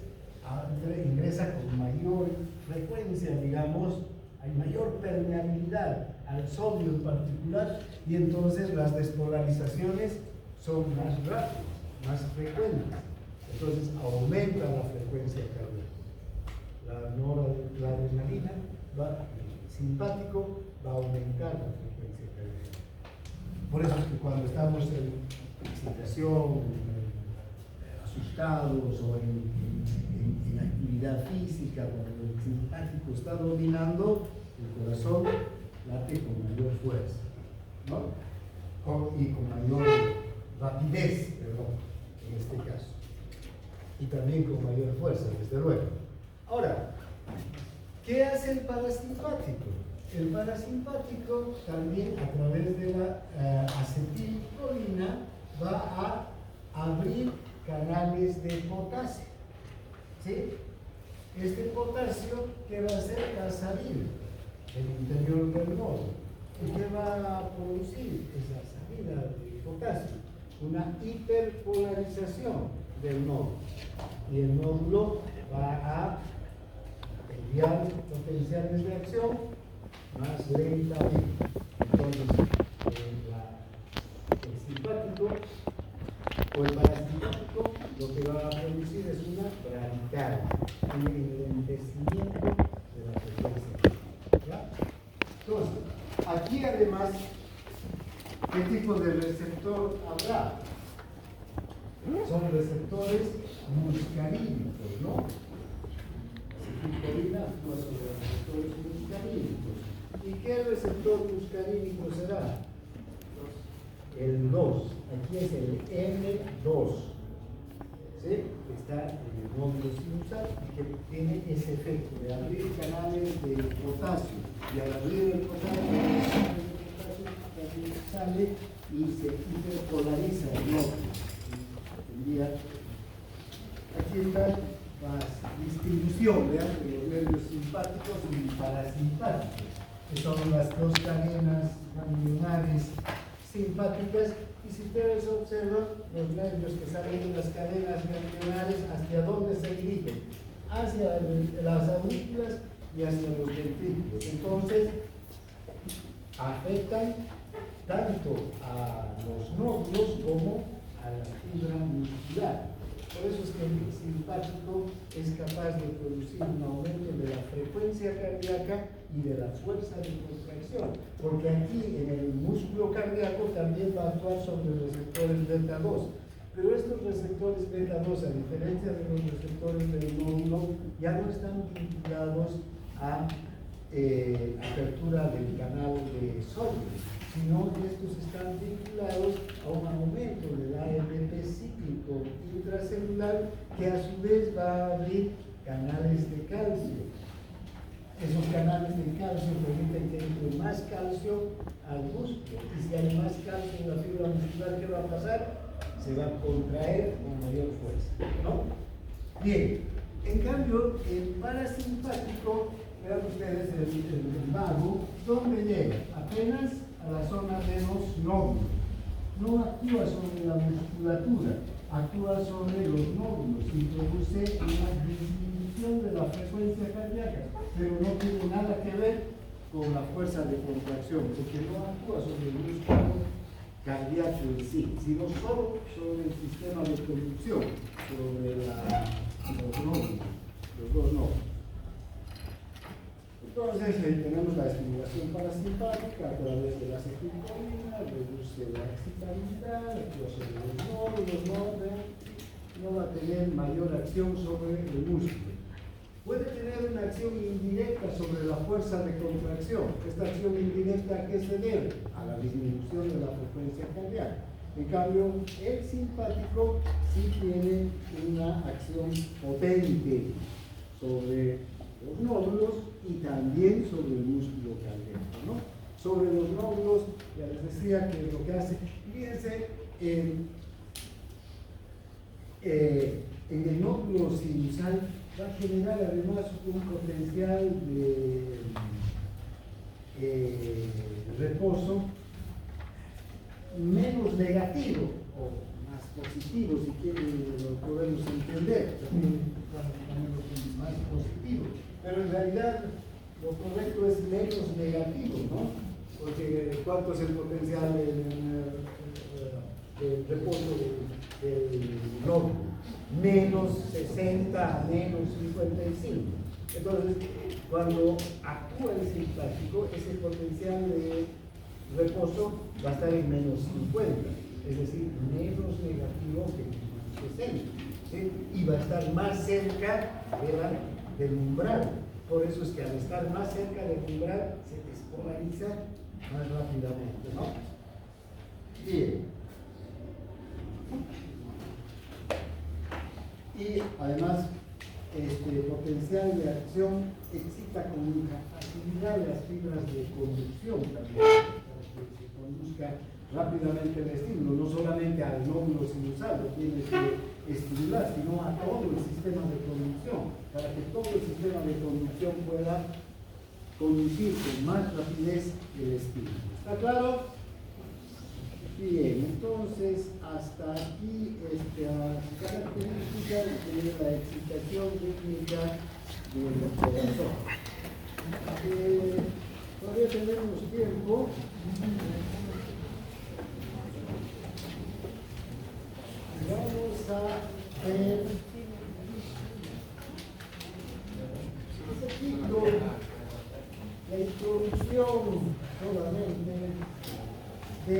[SPEAKER 3] ingresa con mayor frecuencia, digamos, hay mayor permeabilidad al sodio en particular, y entonces las despolarizaciones son más rápidas, más frecuentes. Entonces aumenta la frecuencia cardíaca. La adrenalina el simpático va a aumentar la frecuencia cardíaca. Por eso es que cuando estamos en excitación, asustados o en actividad física, cuando el simpático está dominando, el corazón late con mayor fuerza, ¿no? Y con mayor rapidez, perdón, en este caso. Y también con mayor fuerza, desde luego. Ahora, ¿qué hace el parasimpático? El parasimpático también, a través de la acetilcolina, va a abrir canales de potasio, ¿sí? Este potasio, ¿qué va a hacer? Va a salir del interior del nódulo. ¿Y qué va a producir esa salida de potasio? Una hiperpolarización del nódulo. Y el nódulo va a enviar potenciales de acción más lentamente. Entonces, el simpático o el parasimpático lo que va a producir es una bradicardia, un enlentecimiento de la frecuencia. ¿Ya? Entonces, aquí además, ¿qué tipo de receptor habrá? Son receptores muscarínicos, ¿no? Acetilcolina actúa sobre receptores muscarínicos. ¿Y qué receptor muscarínico será? El 2. Aquí es el M2. ¿Sí? Que está en el nódulo sinusal y que tiene ese efecto de abrir canales de potasio. Y al abrir el potasio, sale y se hiperpolariza el nódulo. Aquí está la distribución, vean, de los nervios simpáticos y parasimpáticos, que son las dos cadenas ganglionares simpáticas. Y si ustedes observan, los nervios que salen de las cadenas ganglionares, ¿hacia dónde se dirigen? Hacia las aurículas y hacia los ventrículos. Entonces, afectan tanto a los nódulos como a la fibra muscular. Por eso es que el simpático es capaz de producir un aumento de la frecuencia cardíaca y de la fuerza de contracción, porque aquí en el músculo cardíaco también va a actuar sobre los receptores beta 2. Pero estos receptores beta 2, a diferencia de los receptores del nódulo, ya no están vinculados a apertura del canal de sodio, sino que estos están vinculados a un aumento del AMP cíclico intracelular que a su vez va a abrir canales de calcio. Esos canales de calcio permiten que entre más calcio al músculo, y si hay más calcio en la fibra muscular, ¿qué va a pasar? Se va a contraer con mayor fuerza, ¿no? Bien, en cambio, el parasimpático, vean ustedes el vago, ¿dónde llega? Apenas a la zona de los nódulos. No actúa sobre la musculatura, actúa sobre los nódulos, introduce una disminución de la frecuencia cardíaca, pero no tiene nada que ver con la fuerza de contracción, porque no actúa sobre el músculo cardíaco en sí, sino solo sobre el sistema de conducción, sobre los nódulos, los dos nódulos. Entonces tenemos la estimulación parasimpática a través de la acetilcolina, reduce la excitabilidad, actúa sobre los nódulos, no va a tener mayor acción sobre el músculo. Puede tener una acción indirecta sobre la fuerza de contracción. Esta acción indirecta, ¿a qué se debe? A la disminución de la frecuencia cardíaca. En cambio, el simpático sí tiene una acción potente sobre los nódulos y también sobre el músculo cardíaco, ¿no? Sobre los nódulos, ya les decía que lo que hace, fíjense, en el nódulo sinusal va a generar además un potencial de reposo menos negativo o más positivo, si quieren lo podemos entender, más positivo, pero en realidad lo correcto es menos negativo, ¿no? Porque ¿cuánto es el potencial de reposo del nódulo? Menos 60 a menos 55. Entonces, cuando actúa el simpático, ese potencial de reposo va a estar en menos 50, es decir, menos negativo que menos 60, ¿sí? Y va a estar más cerca del umbral. Por eso es que al estar más cerca del umbral se despolariza más rápidamente, ¿no? Bien. Y además, potencial de acción excita con facilidad las fibras de conducción también, para que se conduzca rápidamente el estímulo, no solamente al nódulo sinusal lo tiene que estimular, sino a todo el sistema de conducción, para que todo el sistema de conducción pueda conducir con más rapidez el estímulo. ¿Está claro? Bien, entonces hasta aquí esta característica de la excitación rítmica del corazón. Todavía tenemos tiempo. Vamos a ver un poquito la introducción solamente de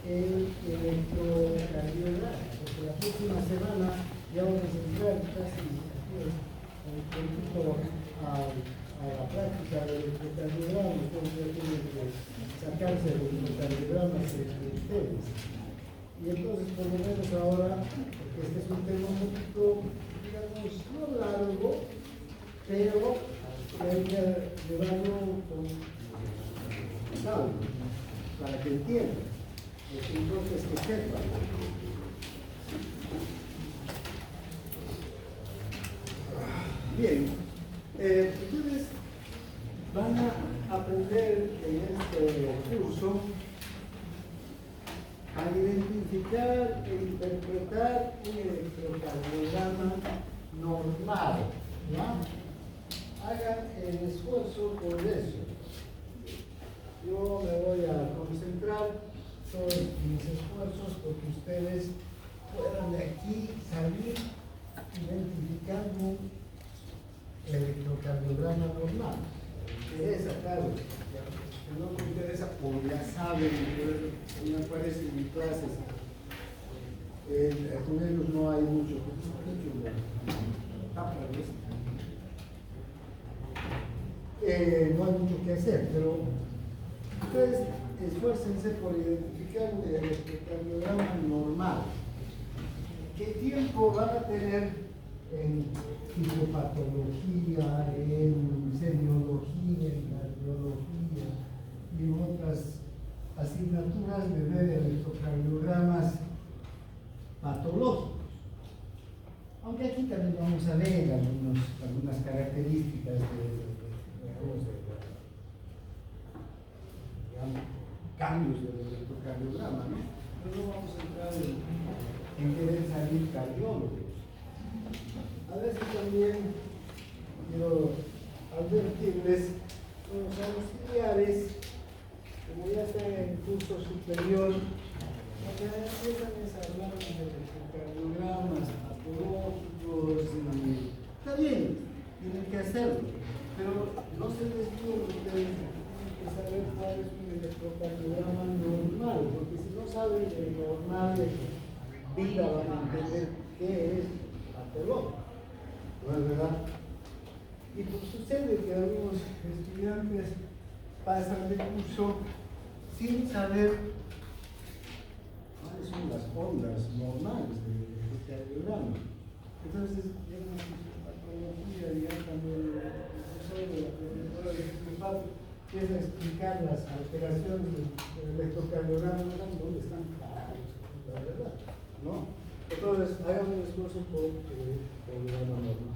[SPEAKER 3] el electrocardiograma, porque la próxima semana ya vamos a entrar casi un poquito a la práctica del electrocardiograma, entonces ya tienen que sacarse los electrocardiogramas de ustedes. Y entonces, por lo menos ahora, porque este es un tema un poquito, digamos, no largo, pero hay que llevarlo con calma. para que entiendan, lo que importa es que sepan. Bien, ustedes van a aprender en este curso a identificar e interpretar un electrocardiograma normal, ¿no? Hagan el esfuerzo por eso. Yo me voy a concentrar todos mis esfuerzos porque ustedes puedan de aquí salir identificando el electrocardiograma normal. Que es acá, que no me interesa, porque ya saben, me aparece en mis clases. Con ellos no hay mucho, no hay mucho que hacer, pero ustedes esfuércense por identificar el electrocardiograma normal. ¿Qué tiempo van a tener en fisiopatología, en semiología, en cardiología y en otras asignaturas de ver electrocardiogramas patológicos? Aunque aquí también vamos a ver algunas características de cambios del electrocardiograma, ¿no? Pero no vamos a entrar en querer salir cardiólogos. A veces también quiero advertirles a los auxiliares, como ya están en curso superior, que empiezan a hablar de electrocardiogramas patológicos, está bien, tienen que hacerlo, pero no se desvíen ustedes, tienen que saber cuál es un electrocardiograma normal, porque si no saben el normal de vida van a entender qué es patológico. ¿No es verdad? Y pues sucede que algunos estudiantes pasan de curso sin saber cuáles son las ondas normales del cardiograma. Entonces, llegan a la patología y ya cuando el profesor de la profesora de Fisiopatología empieza a explicar las alteraciones del electrocardiograma, ¿dónde están parados? La verdad, ¿no? Entonces, hagan un esfuerzo por el cardiograma normal.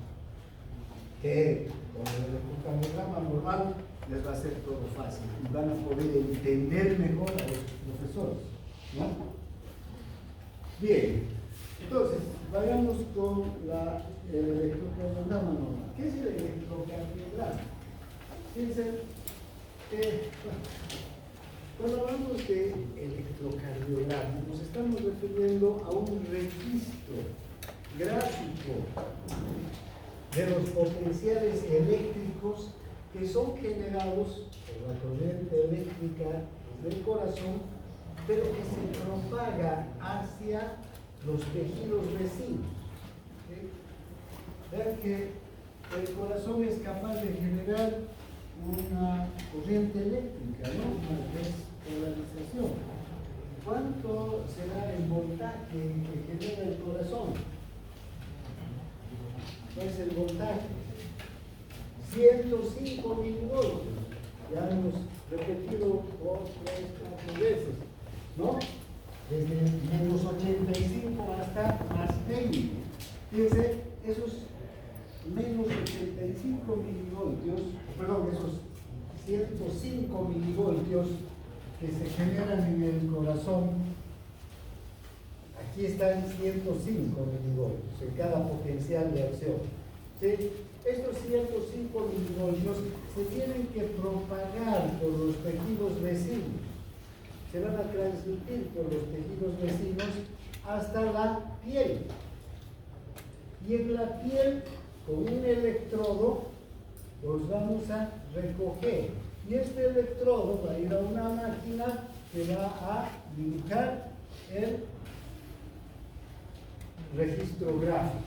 [SPEAKER 3] Que con el electrocardiograma normal les va a ser todo fácil y van a poder entender mejor a los profesores, ¿no? Bien, entonces, vayamos con el electrocardiograma normal. ¿Qué es el electrocardiograma? Fíjense, cuando hablamos de electrocardiograma, nos estamos refiriendo a un registro gráfico de los potenciales eléctricos que son generados por la corriente eléctrica del corazón, pero que se propaga hacia los tejidos vecinos. ¿Sí? Vean que el corazón es capaz de generar una corriente eléctrica, ¿no? Una despolarización. ¿Cuánto será el voltaje que genera el corazón? ¿Cuál es el voltaje? 105 milivoltios. Ya hemos repetido 2, 3, 4 veces, ¿no? Desde menos 85 hasta más 20. Fíjense, esos menos 85 milivoltios, perdón, esos 105 milivoltios que se generan en el corazón, aquí están 105 milivoltios en cada potencial de acción. ¿Sí? Estos 105 milivoltios se tienen que propagar por los tejidos vecinos, se van a transmitir por los tejidos vecinos hasta la piel. Y en la piel, con un electrodo, los vamos a recoger. Y este electrodo va a ir a una máquina que va a dibujar el registro gráfico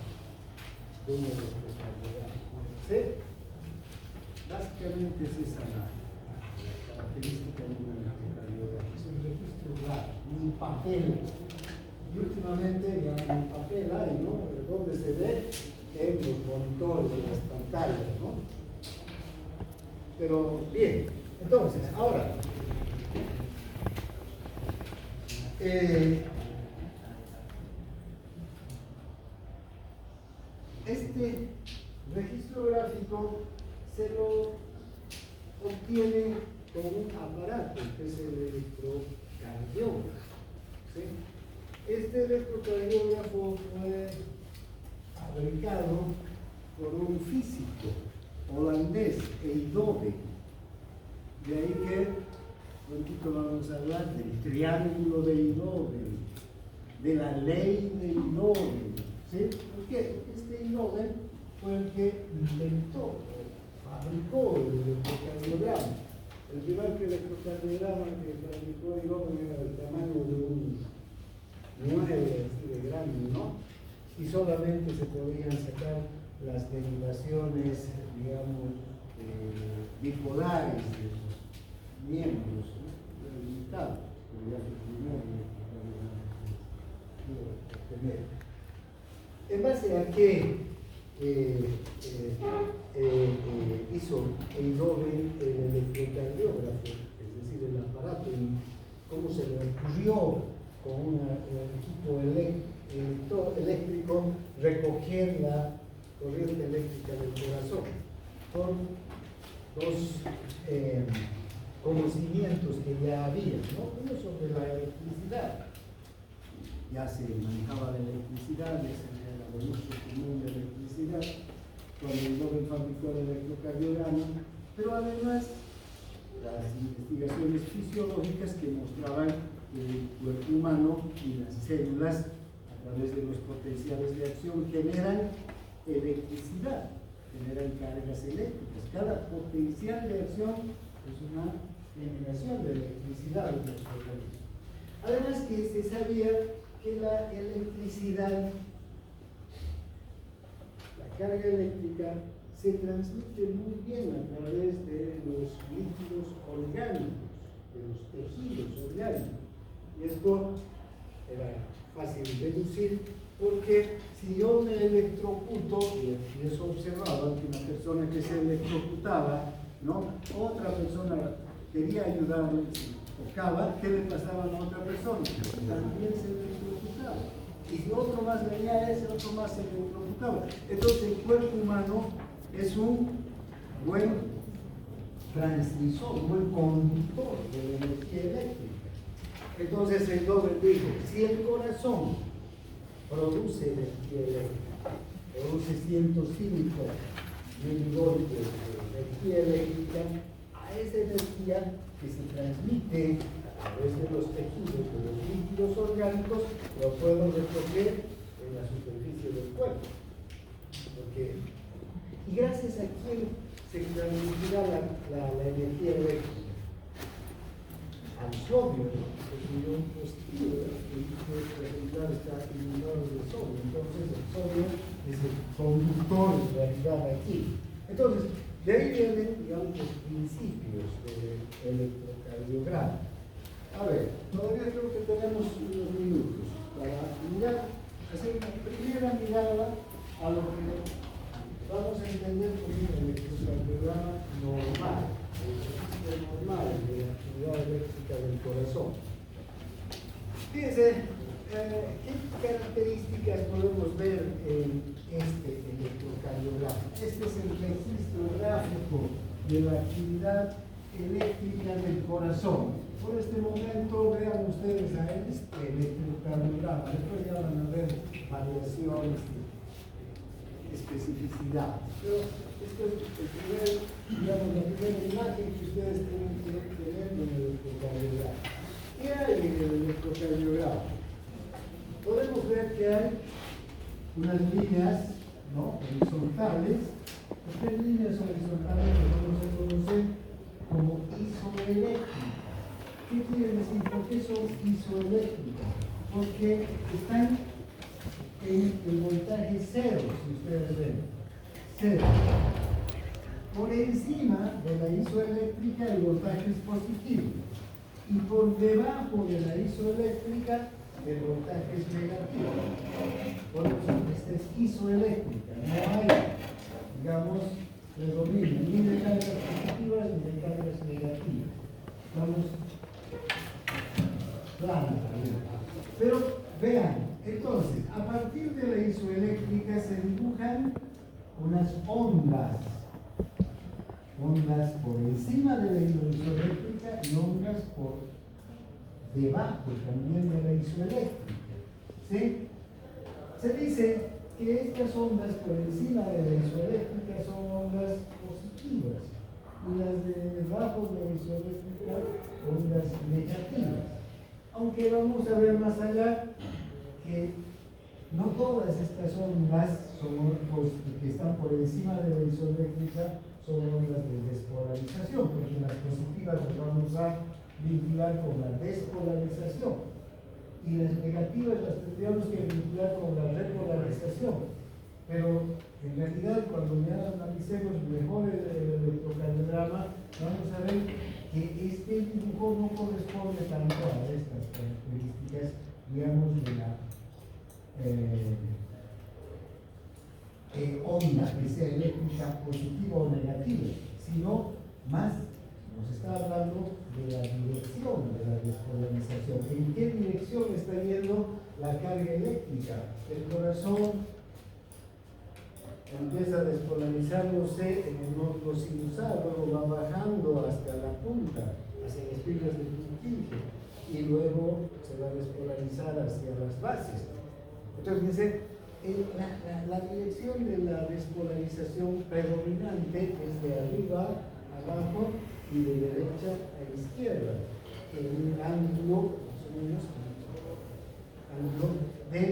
[SPEAKER 3] de un electrocardiograma. ¿Sí? Básicamente es esa la característica de un electrocardiograma. Es un registro gráfico, un papel. Y últimamente ya un papel hay, ¿no? Donde se ve en los monitores, en las pantallas, ¿no? Pero bien, entonces, ahora, Este registro gráfico se lo obtiene con un aparato que es el electrocardiógrafo. ¿Sí? Este electrocardiógrafo fue fabricado por un físico holandés, Eindhoven. De ahí que pronto vamos a hablar del triángulo de Eindhoven, de la ley de Eindhoven. ¿Sí? ¿Por qué? Porque este Eindhoven fue el que inventó, fabricó el electrocardiograma. El primer electrocardiograma que fabricó Eindhoven era del tamaño de un 9 así de grande, ¿no? Y solamente se podían sacar las derivaciones, digamos, bipolares de los miembros, ¿no? Limitados, pero ya fue el primero. ¿En base a qué hizo Eindhoven el electrocardiógrafo, es decir, el aparato, y cómo se le ocurrió con un equipo eléctrico recoger la corriente eléctrica del corazón? Con dos conocimientos que ya había, ¿no? Uno sobre la electricidad. Ya se manejaba la electricidad, ese era el uso común de electricidad, cuando Eindhoven fabricó el electrocardiograma, pero además las investigaciones fisiológicas que mostraban que el cuerpo humano y las células, a través de los potenciales de acción, generan electricidad, generan cargas eléctricas. Cada potencial de acción es una generación de electricidad en nuestro organismo. Además que se sabía que la electricidad, la carga eléctrica, se transmite muy bien a través de los líquidos orgánicos, de los tejidos orgánicos. Y esto era fácil de deducir porque si yo me electrocuto, y eso observaba que una persona que se electrocutaba, ¿no? Otra persona quería ayudarle, tocaba, ¿qué le pasaba a la otra persona? También se electrocutaba. Y si otro más venía a ese, otro más se electrocutaba. Entonces el cuerpo humano es un buen transmisor, un buen conductor de la energía eléctrica. Entonces Eindhoven dijo, si el corazón produce energía eléctrica, produce 105 milivoltios de energía eléctrica, a esa energía que se transmite a través de los tejidos, de los líquidos orgánicos, lo puedo recoger en la superficie del cuerpo. Y gracias a quién se transmitirá la energía eléctrica. Al sodio, que es un ion positivo, el ejemplar está iluminado de sodio, entonces el sodio es el conductor en realidad aquí. Entonces, de ahí vienen, digamos, los principios del electrocardiograma. A ver, todavía creo que tenemos unos minutos para mirar, hacer una primera mirada a lo que vamos a entender como un electrocardiograma normal, el registro normal de la actividad eléctrica del corazón. Fíjense, ¿qué características podemos ver en este electrocardiograma? Este es el registro gráfico de la actividad eléctrica del corazón. Por este momento vean ustedes a este electrocardiograma, después ya van a ver variaciones y especificidades. Pero esto es la primera imagen que ustedes tienen que tener en el electrocardiograma. ¿Qué hay en el electrocardiograma? Podemos ver que hay unas líneas, ¿no?, horizontales. Estas líneas horizontales las vamos a conocer como isoeléctricas. ¿Qué quiere decir? ¿Por qué son isoeléctricas? Porque están en el voltaje cero, si ustedes ven. Cero. Por encima de la isoeléctrica el voltaje es positivo. Y por debajo de la isoeléctrica el voltaje es negativo. Por eso esta es isoeléctrica. No hay, digamos, predominio ni de cargas positivas ni de cargas negativas. Estamos planas. unas ondas por encima de la isoeléctrica y ondas por debajo también de la isoeléctrica. ¿Sí? Se dice que estas ondas por encima de la isoeléctrica son ondas positivas y las de debajo de la isoeléctrica ondas negativas. Aunque vamos a ver más allá que no todas estas ondas que están por encima de la isoeléctrica son ondas de despolarización, porque las positivas las vamos a vincular con la despolarización y las negativas las tendríamos que vincular con la repolarización. Pero en realidad, cuando ya analicemos mejor el electrocardiograma, vamos a ver que este dibujo no corresponde tanto a estas características, digamos, de la onda que sea eléctrica positiva o negativa, sino más nos está hablando de la dirección de la despolarización. ¿En qué dirección está yendo la carga eléctrica? El corazón empieza a despolarizarse en el nódulo sinusal, luego va bajando hasta la punta, hacia las fibras del Purkinje, y luego se va a despolarizar hacia las bases. Entonces dice, la dirección de la despolarización predominante es de arriba a abajo y de derecha a izquierda, en un ángulo más o menos de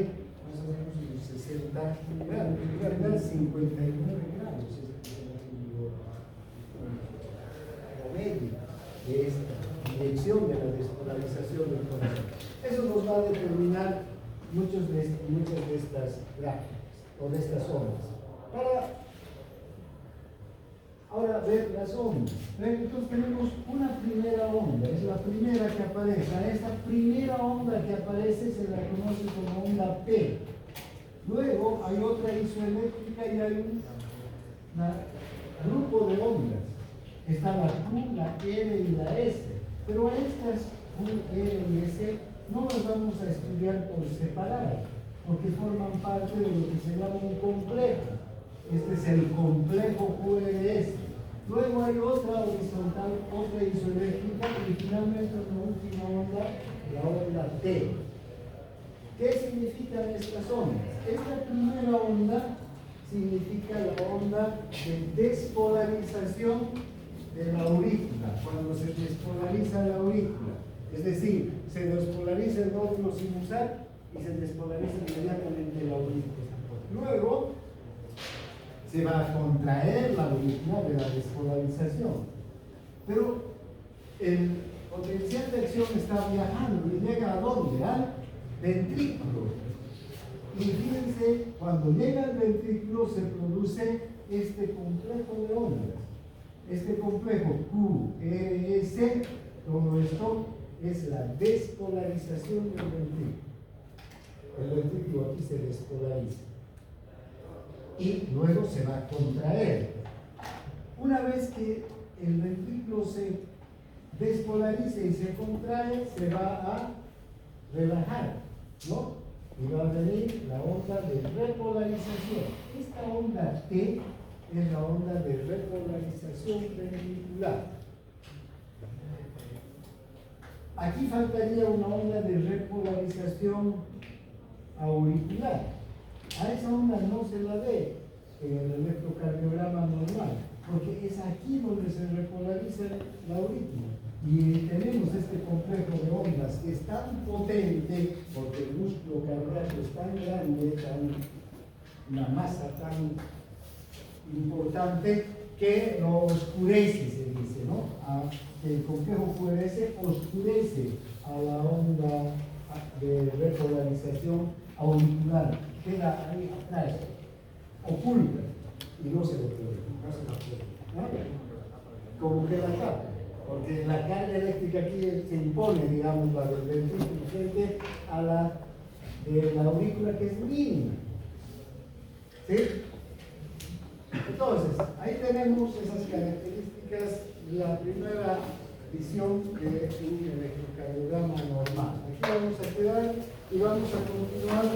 [SPEAKER 3] más o menos unos 60 grados, en realidad 59 grados es el ángulo promedio de esta dirección de la despolarización del corazón. Eso nos va a determinar muchas de estas gráficas o de estas ondas. Para ahora ver las ondas. Entonces tenemos una primera onda, es la primera que aparece. A esta primera onda que aparece se la conoce como onda P. Luego hay otra isoeléctrica y hay un grupo de ondas. Está la Q, la R y la S. Pero a estas Q, R y S no las vamos a estudiar por separado, porque forman parte de lo que se llama un complejo. Este es el complejo QRS. Luego hay otra horizontal, otra isoeléctrica y finalmente una última onda, la onda T. ¿Qué significan estas ondas? Esta primera onda significa la onda de despolarización de la aurícula, cuando se despolariza la aurícula. Es decir, se despolariza el nódulo sinusal y se despolariza inmediatamente la aurícula. Luego se va a contraer la aurícula de la despolarización. Pero el potencial de acción está viajando y llega a ¿dónde? Al ventrículo. Y fíjense, cuando llega al ventrículo se produce este complejo de ondas. Este complejo QRS, todo esto es la despolarización del ventrículo. El ventrículo aquí se despolariza. Y luego se va a contraer. Una vez que el ventrículo se despolariza y se contrae, se va a relajar, ¿no? Y va a venir la onda de repolarización. Esta onda T es la onda de repolarización ventricular. Aquí faltaría una onda de repolarización auricular. A esa onda no se la ve en el electrocardiograma normal, porque es aquí donde se repolariza la aurícula. Y tenemos este complejo de ondas que es tan potente, porque el músculo cardíaco es tan grande, una masa tan importante, que lo oscurece, se dice, ¿no? El complejo QRS oscurece a la onda de repolarización auricular, queda ahí atrás, oculta, y no se lo puede, ¿no? Como que la tapa, porque la carga eléctrica aquí se impone, digamos, la del ventrículo frente a la de la aurícula, que es mínima. ¿Sí? Entonces, ahí tenemos esas características, la primera visión de un electrocardiograma normal. Aquí vamos a quedar y vamos a continuar